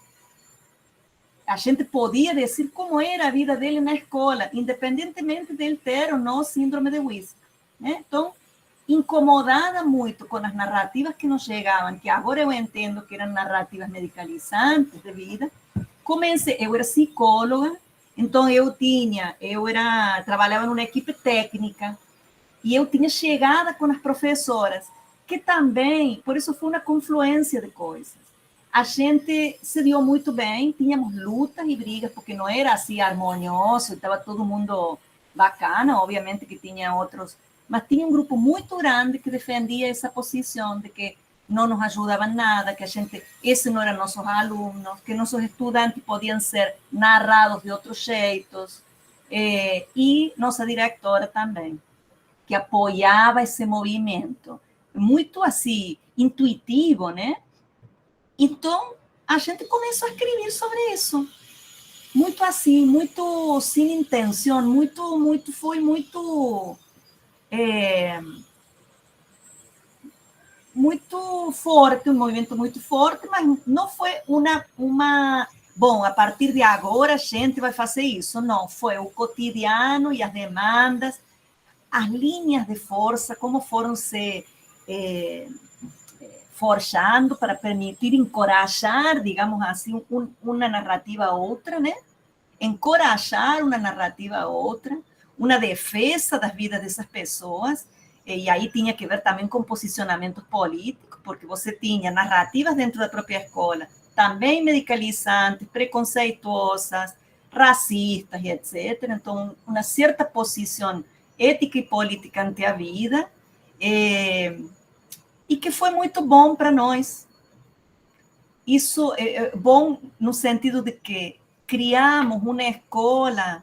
A gente podia dizer como era a vida dele na escola, independentemente dele ter ou não síndrome de Whisky. Né? Então, incomodada muito com as narrativas que nos chegavam, que agora eu entendo que eram narrativas medicalizantes de vida, eu era psicóloga, então trabalhava numa equipe técnica, e eu tinha chegada com as professoras, que também, por isso foi uma confluência de coisas. A gente se deu muito bem, tínhamos lutas e brigas, porque não era assim harmonioso, estava todo mundo bacana, obviamente que tinha outros, mas tinha um grupo muito grande que defendia essa posição de que não nos ajudava nada, que esse não eram nossos alunos, que nossos estudantes podiam ser narrados de outros jeitos, e nossa diretora também, que apoiava esse movimento, muito assim, intuitivo, né? Então, a gente começou a escrever sobre isso. Muito assim, muito sem intenção, foi muito forte, um movimento muito forte, mas não foi bom, a partir de agora a gente vai fazer isso. Não, foi o cotidiano e as demandas, as linhas de força, como foram se forjando para permitir encorajar, digamos assim, uma narrativa a outra, né? Encorajar uma narrativa a outra, uma defesa das vidas dessas pessoas, e aí tinha que ver também com posicionamentos políticos, porque você tinha narrativas dentro da própria escola, também medicalizantes, preconceituosas, racistas e etc. Então, uma certa posição ética e política ante a vida, e que foi muito bom para nós. Isso é bom no sentido de que criamos uma escola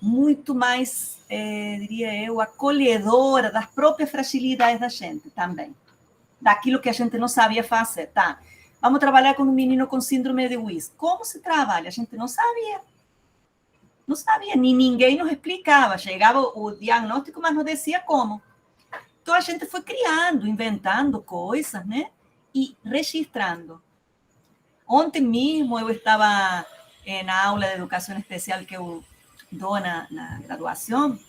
muito mais, diria eu, acolhedora das próprias fragilidades da gente também, daquilo que a gente não sabia fazer, tá? Vamos trabalhar com um menino com síndrome de Wills. Como se trabalha? A gente não sabia. Não sabia, nem ninguém nos explicava. Chegava o diagnóstico, mas não dizia como. Então, a gente foi criando, inventando coisas, né? E registrando. Ontem mesmo eu estava na aula de educação especial que eu dou na graduação.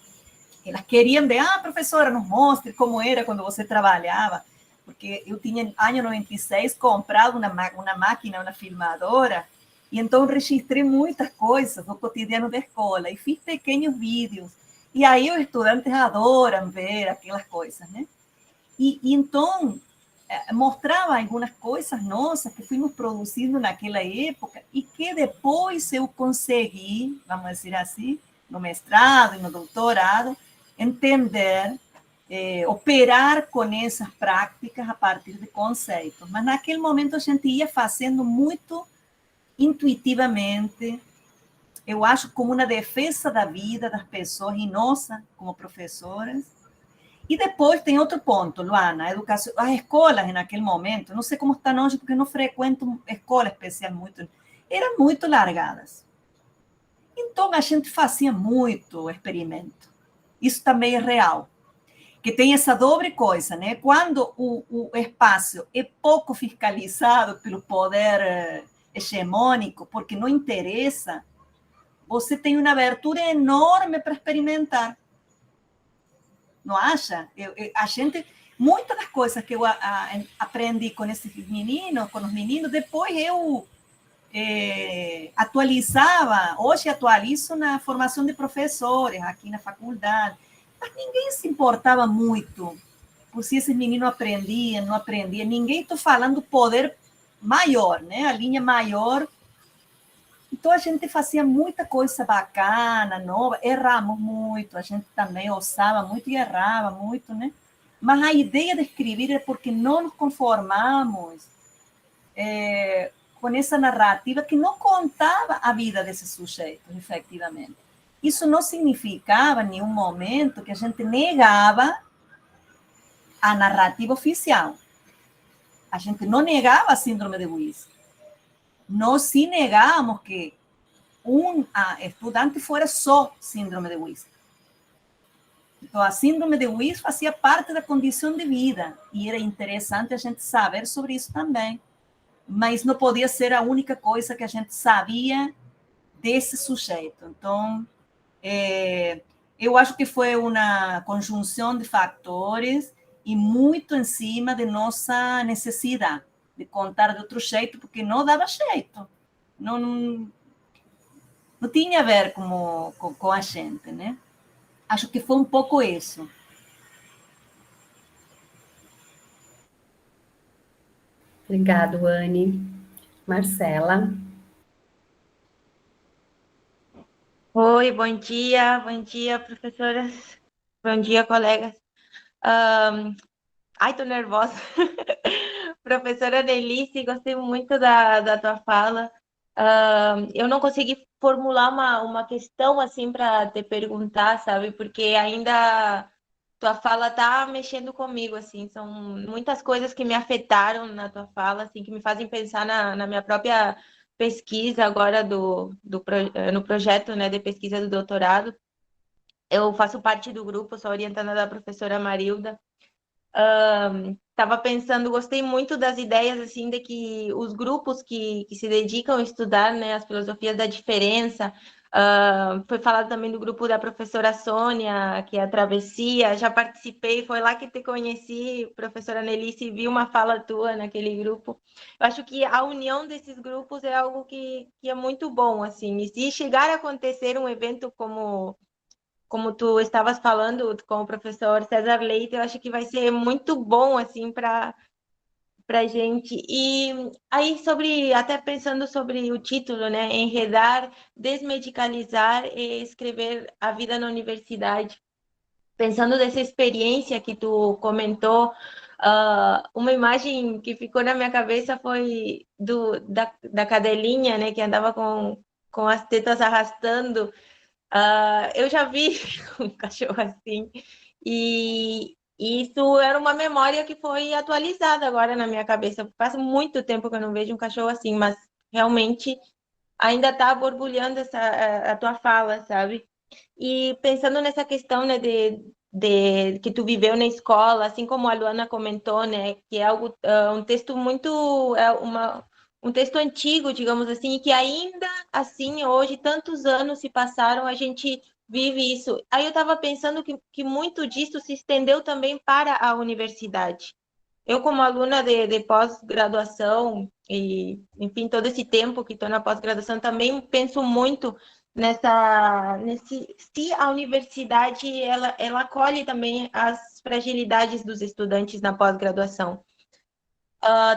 Elas queriam ver, professora, nos mostre como era quando você trabalhava. Porque eu tinha, no ano 96, comprado uma máquina, uma filmadora, e então registrei muitas coisas do cotidiano da escola, e fiz pequenos vídeos. E aí os estudantes adoram ver aquelas coisas, né? E então, mostrava algumas coisas nossas que fomos produzindo naquela época e que depois eu consegui, vamos dizer assim, no mestrado e no doutorado, entender, operar com essas práticas a partir de conceitos. Mas naquele momento a gente ia fazendo muito intuitivamente, eu acho, como uma defesa da vida das pessoas e nossa, como professoras. E depois tem outro ponto, Luana, a educação, as escolas naquele momento, não sei como estão hoje, porque não frequento escola especial muito, eram muito largadas. Então, a gente fazia muito experimento. Isso também é real. Que tem essa dobre coisa, né? Quando o espaço é pouco fiscalizado pelo poder hegemônico, porque não interessa, você tem uma abertura enorme para experimentar. Não acha? A gente, muitas das coisas que eu aprendi com esses meninos, com os meninos, depois eu atualizava. Hoje atualizo na formação de professores aqui na faculdade, mas ninguém se importava muito por se esses meninos aprendiam, não aprendiam. Ninguém está falando poder maior, né? A linha maior. Então, a gente fazia muita coisa bacana, nova, erramos muito, a gente também ousava muito e errava muito, né? Mas a ideia de escrever é porque não nos conformamos com essa narrativa que não contava a vida desses sujeitos, efetivamente. Isso não significava, em nenhum momento, que a gente negava a narrativa oficial. A gente não negava a síndrome de Wills. Nós sim negamos que um estudante fosse só síndrome de Wills. Então, a síndrome de Wills fazia parte da condição de vida, e era interessante a gente saber sobre isso também. Mas não podia ser a única coisa que a gente sabia desse sujeito. Então, eu acho que foi uma conjunção de fatores e muito em cima de nossa necessidade de contar de outro jeito, porque não dava jeito. Não tinha a ver com a gente, né? Acho que foi um pouco isso. Obrigado, Anne. Marcela. Oi, bom dia, professoras. Bom dia, colegas. Ai, tô nervosa. Professora Nelise, gostei muito da tua fala. Eu não consegui formular uma questão assim para te perguntar, sabe? Porque ainda tua fala tá mexendo comigo, assim. São muitas coisas que me afetaram na tua fala, assim, que me fazem pensar na minha própria pesquisa agora no projeto, né, de pesquisa do doutorado. Eu faço parte do grupo, sou orientada da professora Marilda. Estava pensando, gostei muito das ideias assim de que os grupos que se dedicam a estudar, né, as filosofias da diferença, foi falado também do grupo da professora Sônia, que é a Travessia, já participei, foi lá que te conheci, professora Nelise, vi uma fala tua naquele grupo. Eu acho que a união desses grupos é algo que é muito bom, assim, e se chegar a acontecer um evento como tu estavas falando com o professor César Leite, eu acho que vai ser muito bom, assim, para a gente. E aí, até pensando sobre o título, né? Enredar, desmedicalizar e escrever a vida na universidade. Pensando nessa experiência que tu comentou, uma imagem que ficou na minha cabeça foi da cadelinha, né? Que andava com as tetas arrastando. Eu já vi um cachorro assim, e E isso era uma memória que foi atualizada agora na minha cabeça. Faz muito tempo que eu não vejo um cachorro assim, mas realmente ainda está borbulhando a tua fala, sabe? E pensando nessa questão, né, de que tu viveu na escola, assim como a Luana comentou, né, que é algo, um texto muito, um texto antigo, digamos assim, e que ainda assim, hoje, tantos anos se passaram, a gente vive isso. Aí eu estava pensando que muito disso se estendeu também para a universidade. Eu, como aluna de pós-graduação, e, enfim, todo esse tempo que estou na pós-graduação, também penso muito se a universidade ela acolhe também as fragilidades dos estudantes na pós-graduação.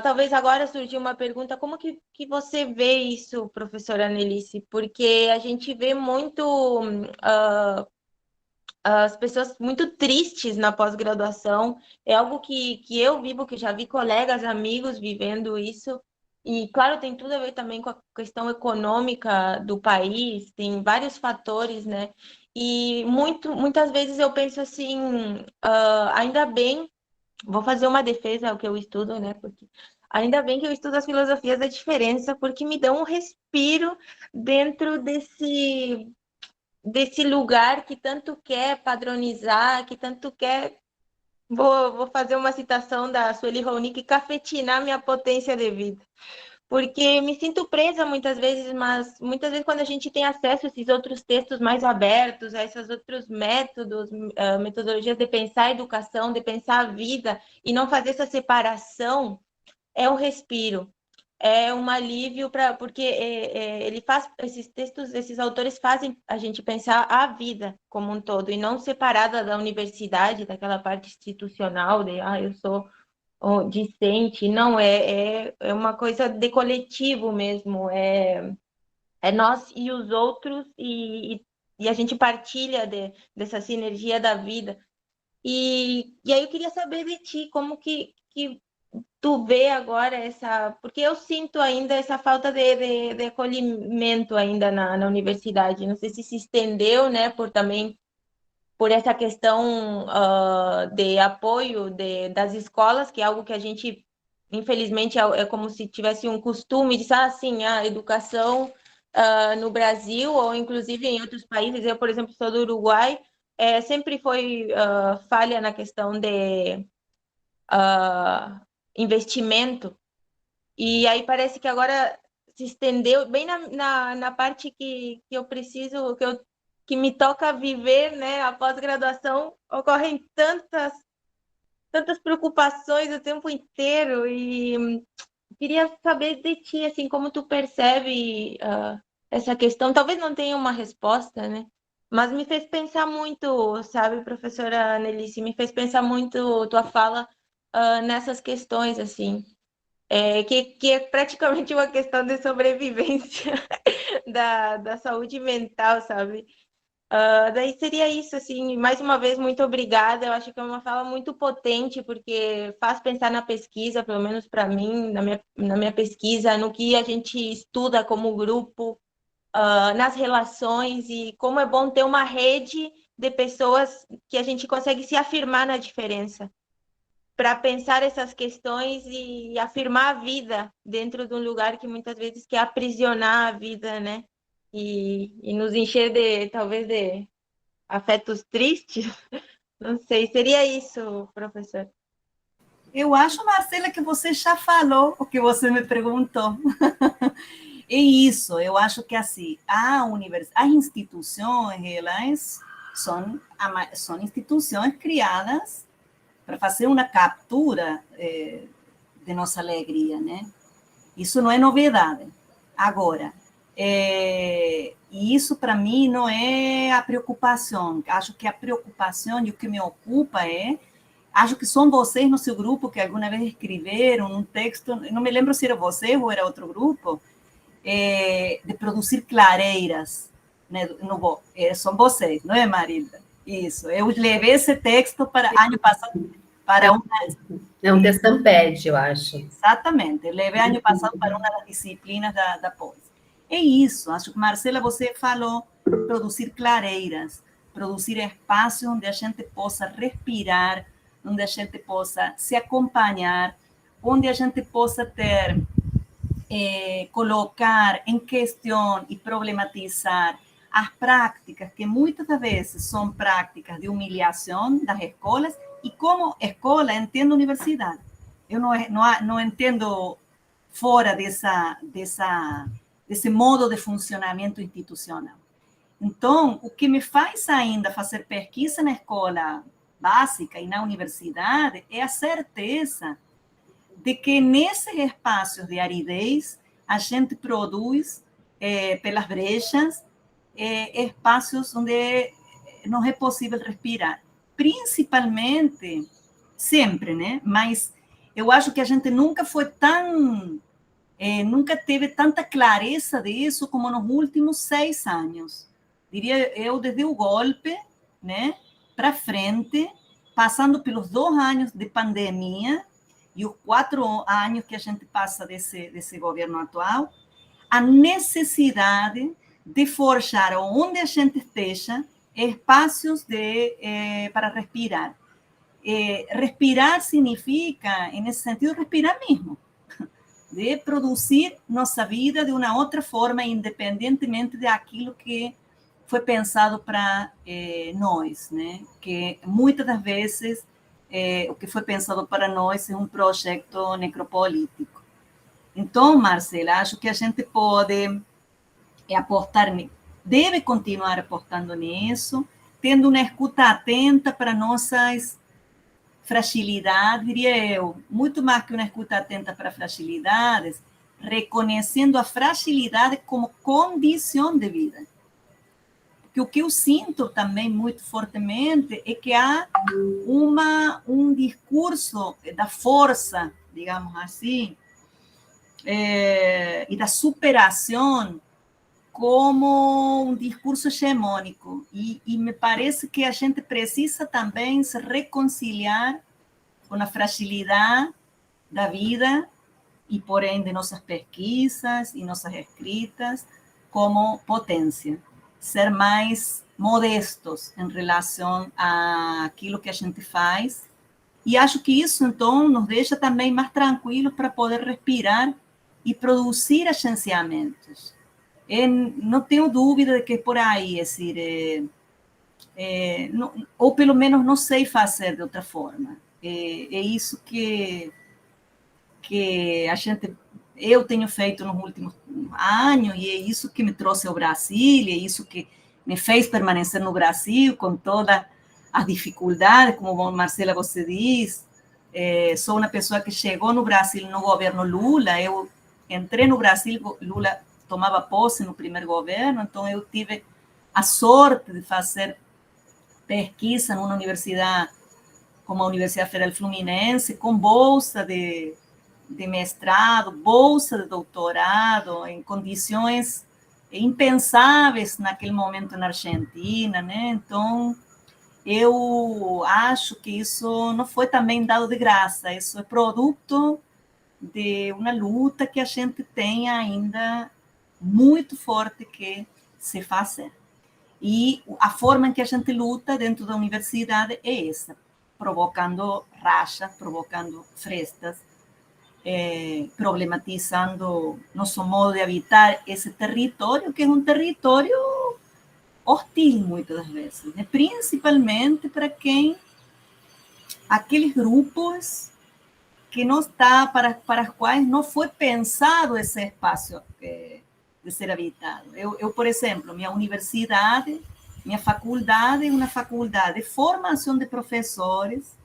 Talvez agora surgiu uma pergunta, como que você vê isso, professora Anelice? Porque a gente vê muito as pessoas muito tristes na pós-graduação. É algo que eu vivo, que já vi colegas, amigos vivendo isso. E, claro, tem tudo a ver também com a questão econômica do país, tem vários fatores, né? E muitas vezes eu penso assim, ainda bem, vou fazer uma defesa ao que eu estudo, né? Porque ainda bem que eu estudo as filosofias da diferença, porque me dão um respiro dentro desse lugar que tanto quer padronizar, que tanto quer. Vou fazer uma citação da Sueli Ronick, cafetinar minha potência de vida. Porque me sinto presa muitas vezes, mas muitas vezes quando a gente tem acesso a esses outros textos mais abertos, a esses outros métodos, metodologias de pensar a educação, de pensar a vida, e não fazer essa separação, é um respiro. É um alívio porque ele faz esses textos, esses autores fazem a gente pensar a vida como um todo e não separada da universidade, daquela parte institucional de eu sou discente. Não, é uma coisa de coletivo mesmo, é nós e os outros, e a gente partilha dessa sinergia da vida. E aí eu queria saber de ti, como que tu vê agora porque eu sinto ainda essa falta de acolhimento ainda na universidade. Não sei se estendeu, né, por essa questão de apoio das escolas, que é algo que a gente, infelizmente, é como se tivesse um costume de, assim, a educação no Brasil, ou inclusive em outros países. Eu, por exemplo, sou do Uruguai, sempre foi falha na questão de investimento, e aí parece que agora se estendeu bem na parte que eu preciso, que me toca viver, né? A pós-graduação, ocorrem tantas preocupações o tempo inteiro, e queria saber de ti, assim, como tu percebe essa questão. Talvez não tenha uma resposta, né? Mas me fez pensar muito, sabe, professora Anelice, me fez pensar muito tua fala nessas questões, assim, que é praticamente uma questão de sobrevivência da saúde mental, sabe? Daí seria isso, assim, mais uma vez, muito obrigada. Eu acho que é uma fala muito potente, porque faz pensar na pesquisa, pelo menos para mim, na minha pesquisa, no que a gente estuda como grupo, nas relações, e como é bom ter uma rede de pessoas que a gente consegue se afirmar na diferença, para pensar essas questões e afirmar a vida dentro de um lugar que muitas vezes quer aprisionar a vida, né? E nos encher talvez, de afetos tristes. Não sei, seria isso, professor? Eu acho, Marcela, que você já falou o que você me perguntou. É isso, eu acho que assim, as instituições, elas são instituições criadas para fazer uma captura de nossa alegria, né? Isso não é novidade. Agora, e isso para mim não é a preocupação. Acho que a preocupação e o que me ocupa acho que são vocês no seu grupo que alguma vez escreveram um texto, não me lembro se era você ou era outro grupo, de produzir clareiras, né? São vocês, não é, Marilda? Isso, eu levei esse texto para ano passado para uma... É um Destamped, eu acho. Exatamente, eu levei ano passado para uma das disciplinas da pós. É isso, acho que, Marcela, você falou, produzir clareiras, produzir espaços onde a gente possa respirar, onde a gente possa se acompanhar, onde a gente possa ter, colocar em questão e problematizar as práticas que muitas das vezes são práticas de humilhação das escolas, e como escola entendo universidade. Eu não entendo fora desse modo de funcionamento institucional. Então, o que me faz ainda fazer pesquisa na escola básica e na universidade é a certeza de que nesses espaços de aridez a gente produz, pelas brechas, espaços onde não é possível respirar. Principalmente, sempre, né? Mas eu acho que a gente nunca foi nunca teve tanta clareza disso como nos últimos 6 anos. Diria eu, desde o golpe, né, para frente, passando pelos 2 anos de pandemia e os 4 anos que a gente passa desse governo atual, a necessidade de forjar, onde a gente esteja, espaços para respirar. Respirar significa, nesse sentido, respirar mesmo, de produzir nossa vida de uma outra forma, independentemente daquilo que foi pensado para nós, né? Que muitas das vezes o que foi pensado para nós é um projeto necropolítico. Então, Marcela, acho que a gente pode apostar, deve continuar apostando nisso, tendo uma escuta atenta para nossas fragilidades, diria eu, muito mais que uma escuta atenta para fragilidades, reconhecendo a fragilidade como condição de vida. Porque o que eu sinto também muito fortemente é que há um discurso da força, digamos assim, e da superação como um discurso hegemônico. E me parece que a gente precisa também se reconciliar com a fragilidade da vida e, porém, de nossas pesquisas e nossas escritas como potência. Ser mais modestos em relação àquilo que a gente faz. E acho que isso, então, nos deixa também mais tranquilos para poder respirar e produzir agenciamentos. Não tenho dúvida de que é por aí, é dizer, ou pelo menos não sei fazer de outra forma. É isso que eu tenho feito nos últimos anos, e é isso que me trouxe ao Brasil, é isso que me fez permanecer no Brasil com todas as dificuldades, como Marcela, você diz. Sou uma pessoa que chegou no Brasil no governo Lula, eu entrei no Brasil, Lula tomava posse no primeiro governo, então eu tive a sorte de fazer pesquisa numa universidade como a Universidade Federal Fluminense, com bolsa de mestrado, bolsa de doutorado, em condições impensáveis naquele momento na Argentina, né? Então, eu acho que isso não foi também dado de graça, isso é produto de uma luta que a gente tem ainda muito forte que se fazer. E a forma em que a gente luta dentro da universidade é essa, provocando rachas, provocando frestas, problematizando nosso modo de habitar esse território, que é um território hostil muitas das vezes, né? Principalmente para aqueles grupos que não está, para os quais não foi pensado esse espaço de ser habitado. Eu, por exemplo, minha universidade, minha faculdade é uma faculdade de formação de professores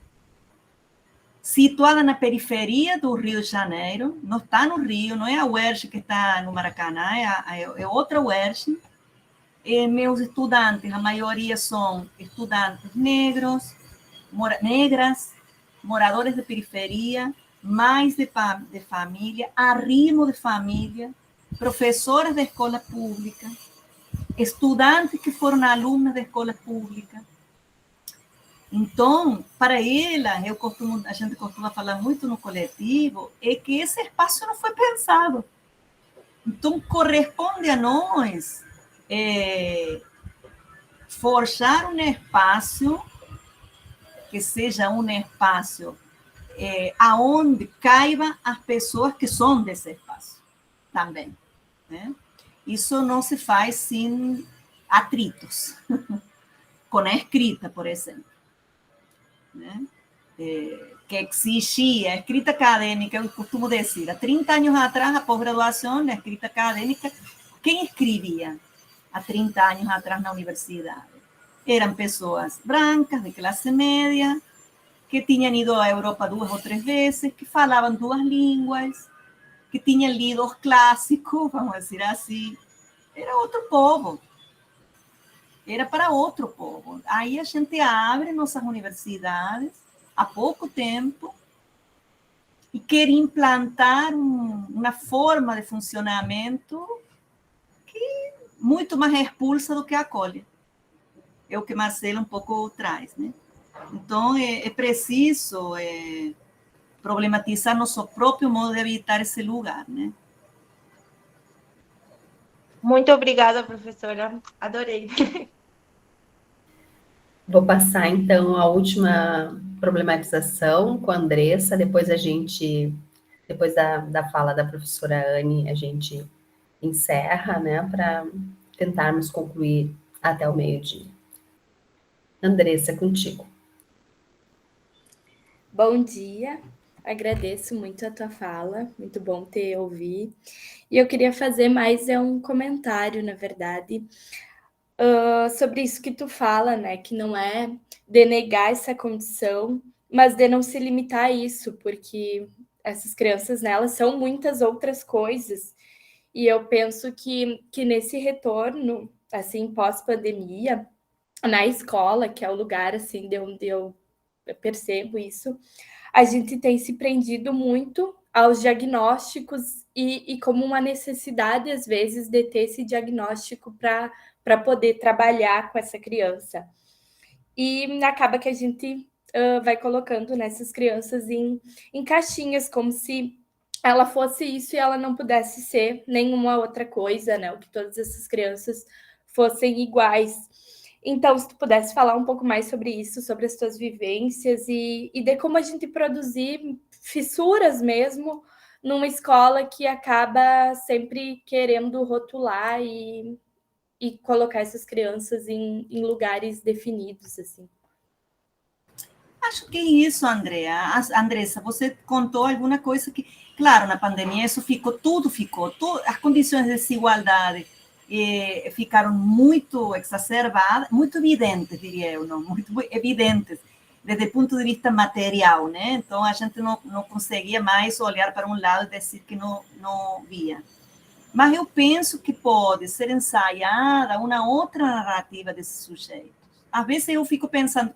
situada na periferia do Rio de Janeiro, não está no Rio, não é a UERJ que está no Maracanã, é outra UERJ. Meus estudantes, a maioria são estudantes negros, negras, moradores de periferia, mães de família, arrimo de família, professores de escola pública, estudantes que foram alunos de escola pública. Então, para elas, a gente costuma falar muito no coletivo, é que esse espaço não foi pensado. Então, corresponde a nós forjar um espaço que seja um espaço aonde caiba as pessoas que são desse espaço também, né? Isso não se faz sem atritos, com a escrita, por exemplo, né? Que existia a escrita acadêmica, eu costumo dizer, há 30 anos atrás, a pós-graduação, a escrita acadêmica, quem escrevia há 30 anos atrás na universidade? Eram pessoas brancas, de classe média, que tinham ido à Europa 2 ou 3 vezes, que falavam 2 línguas, que tinham lido os clássicos, vamos dizer assim. Era outro povo. Era para outro povo. Aí a gente abre nossas universidades há pouco tempo e quer implantar uma forma de funcionamento que muito mais expulsa do que acolhe. É o que Marcelo um pouco traz, né? Então, é preciso problematizar nosso próprio modo de habitar esse lugar, né? Muito obrigada, professora. Adorei. Vou passar, então, a última problematização com a Andressa, depois da fala da professora Anne, a gente encerra, né, para tentarmos concluir até o meio-dia. Andressa, contigo. Bom dia, agradeço muito a tua fala, muito bom te ouvir. E eu queria fazer mais um comentário, na verdade, sobre isso que tu fala, né, que não é denegar essa condição, mas de não se limitar a isso, porque essas crianças, né, elas são muitas outras coisas, e eu penso que nesse retorno, assim, pós-pandemia, na escola, que é o lugar, assim, de onde eu percebo isso, a gente tem se prendido muito aos diagnósticos e como uma necessidade, às vezes, de ter esse diagnóstico para poder trabalhar com essa criança. E acaba que a gente vai colocando nessas crianças em caixinhas, como se ela fosse isso e ela não pudesse ser nenhuma outra coisa, né? Ou que todas essas crianças fossem iguais. Então, se tu pudesse falar um pouco mais sobre isso, sobre as tuas vivências e de como a gente produzir fissuras mesmo numa escola que acaba sempre querendo rotular e colocar essas crianças em lugares definidos, assim. Acho que é isso, Andressa, você contou alguma coisa que, claro, na pandemia isso tudo ficou, as condições de desigualdade ficaram muito exacerbadas, muito evidentes, diria eu, não? Muito evidentes, desde o ponto de vista material, né? Então, a gente não conseguia mais olhar para um lado e dizer que não via. Mas eu penso que pode ser ensaiada uma outra narrativa desses sujeitos. Às vezes eu fico pensando,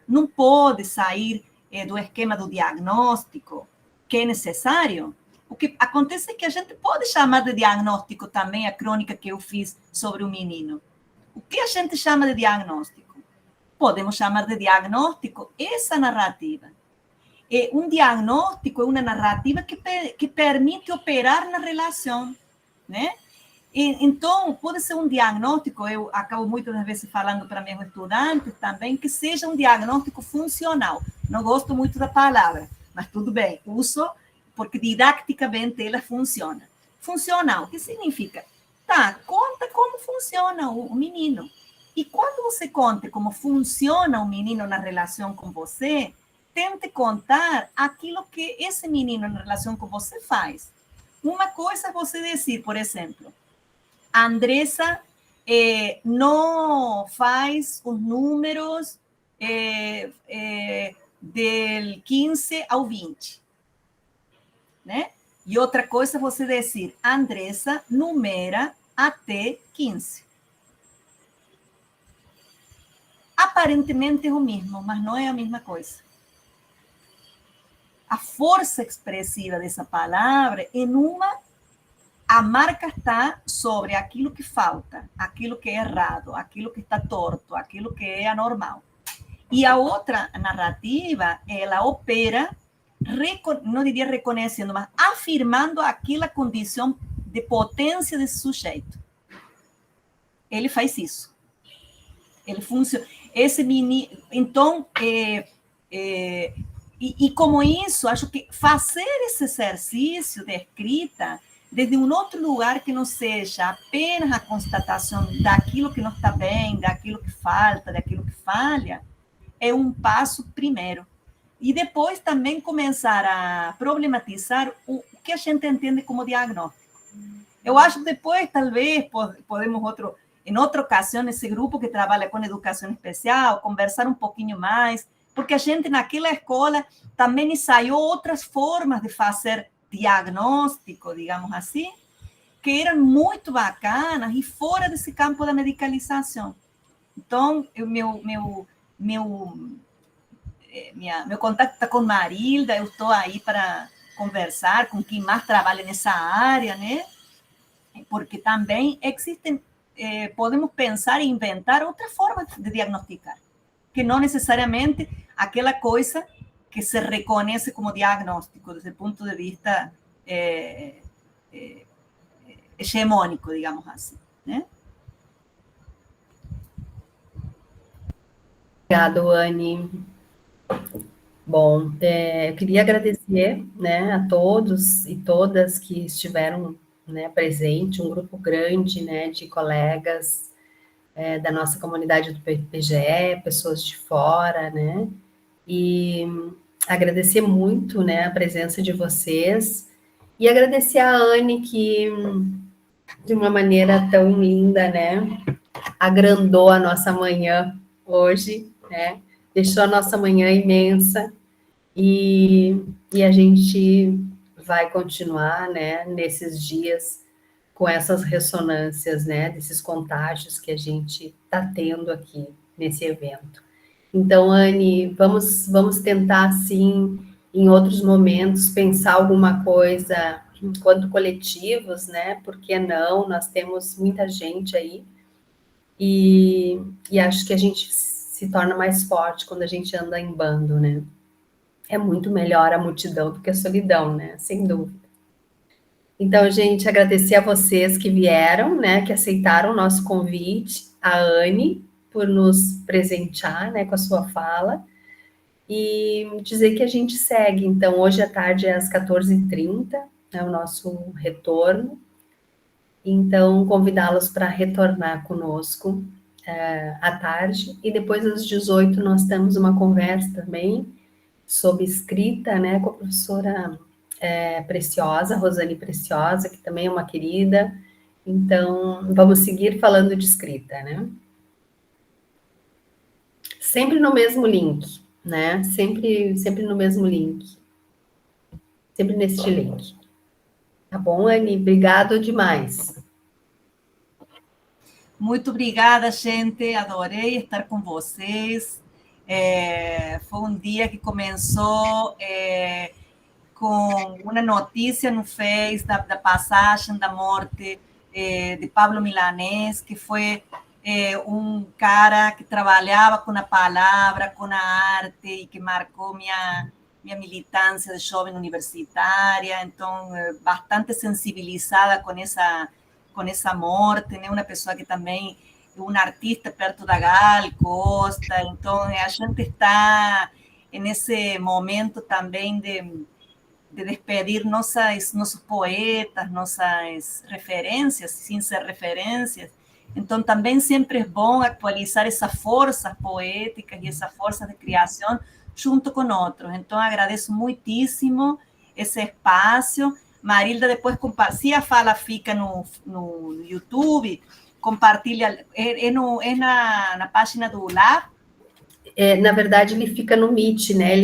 não pode sair do esquema do diagnóstico, que é necessário. O que acontece é que a gente pode chamar de diagnóstico também a crônica que eu fiz sobre o menino. O que a gente chama de diagnóstico? Podemos chamar de diagnóstico essa narrativa. Um diagnóstico é uma narrativa que permite operar na relação, né? Então, pode ser um diagnóstico, eu acabo muitas vezes falando para meus estudantes também, que seja um diagnóstico funcional. Não gosto muito da palavra, mas tudo bem, uso porque didaticamente ela funciona. Funcional, o que significa? Conta como funciona o menino. E quando você conta como funciona o menino na relação com você, tente contar aquilo que esse menino na relação com você faz. Uma coisa é você dizer, por exemplo, a Andressa não faz os números del 15 ao 20. Né? E outra coisa é você dizer, a Andressa numera até 15. Aparentemente é o mesmo, mas não é a mesma coisa. A força expressiva dessa palavra a marca está sobre aquilo que falta, aquilo que é errado, aquilo que está torto, aquilo que é anormal. E a outra narrativa, ela opera, não diria reconhecendo, mas afirmando aquela condição de potência desse sujeito. Ele faz isso. Ele funciona. Esse menino, então, E como isso, acho que fazer esse exercício de escrita desde um outro lugar que não seja apenas a constatação daquilo que não está bem, daquilo que falta, daquilo que falha, é um passo primeiro. E depois também começar a problematizar o que a gente entende como diagnóstico. Eu acho que depois, talvez, podemos, em outra ocasião, esse grupo que trabalha com educação especial, conversar um pouquinho mais, porque a gente, naquela escola, também ensaiou outras formas de fazer diagnóstico, digamos assim, que eram muito bacanas e fora desse campo da medicalização. Então, meu contato está com Marilda, eu estou aí para conversar com quem mais trabalha nessa área, né? Porque também existem, podemos pensar e inventar outras formas de diagnosticar, que não necessariamente aquela coisa que se reconhece como diagnóstico desde o ponto de vista hegemônico, digamos assim, né? Obrigada, Anne. Bom, eu queria agradecer, né, a todos e todas que estiveram, né, presentes, um grupo grande, né, de colegas da nossa comunidade do PGE, pessoas de fora, né, e agradecer muito, né, a presença de vocês e agradecer a Anne que, de uma maneira tão linda, né, agrandou a nossa manhã hoje, né, deixou a nossa manhã imensa e a gente vai continuar, né, nesses dias com essas ressonâncias, né, desses contágios que a gente está tendo aqui nesse evento. Então, Anne, vamos tentar, sim, em outros momentos, pensar alguma coisa enquanto coletivos, né, por que não? Nós temos muita gente aí e acho que a gente se torna mais forte quando a gente anda em bando, né? É muito melhor a multidão do que a solidão, né? Sem dúvida. Então, gente, agradecer a vocês que vieram, né? Que aceitaram o nosso convite, a Anne, por nos presentear, né? Com a sua fala. E dizer que a gente segue. Então, hoje à tarde, às 14h30, é o nosso retorno. Então, convidá-los para retornar conosco à tarde. E depois, às 18h, nós temos uma conversa também sobre escrita, né, com a professora Preciosa, Rosane Preciosa, que também é uma querida. Então, vamos seguir falando de escrita, né? Sempre no mesmo link, né? Sempre no mesmo link. Sempre neste link. Tá bom, Anne? Obrigado demais. Muito obrigada, gente. Adorei estar com vocês. Foi um dia que começou com uma notícia no Face da passagem da morte de Pablo Milanés, que foi um cara que trabalhava com a palavra, com a arte, e que marcou minha militância de jovem universitária, então bastante sensibilizada com essa morte, né? Uma pessoa que também é um artista perto da Gal Costa, então a gente está nesse momento também de despedir nossos poetas, nossas referências, sem ser referências. Então, também sempre é bom atualizar essas forças poéticas e essas forças de criação junto com outros. Então, agradeço muitíssimo esse espaço. Marilda, depois, se a fala fica no YouTube, compartilha, na página do Lab? Na verdade, ele fica no Meet, né?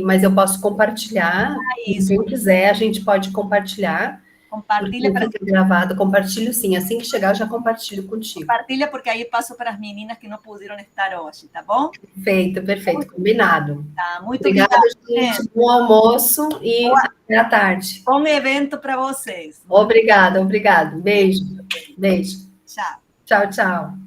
Mas eu posso compartilhar. Se quem quiser, a gente pode compartilhar. Compartilha para fica gravado. Compartilho sim. Assim que chegar, eu já compartilho contigo. Compartilha, porque aí passo para as meninas que não puderam estar hoje, tá bom? Perfeito. Combinado. Tá, muito obrigada, gente. Bom almoço e até à tarde. Bom evento para vocês. Obrigada. Beijo. Tchau. Tchau.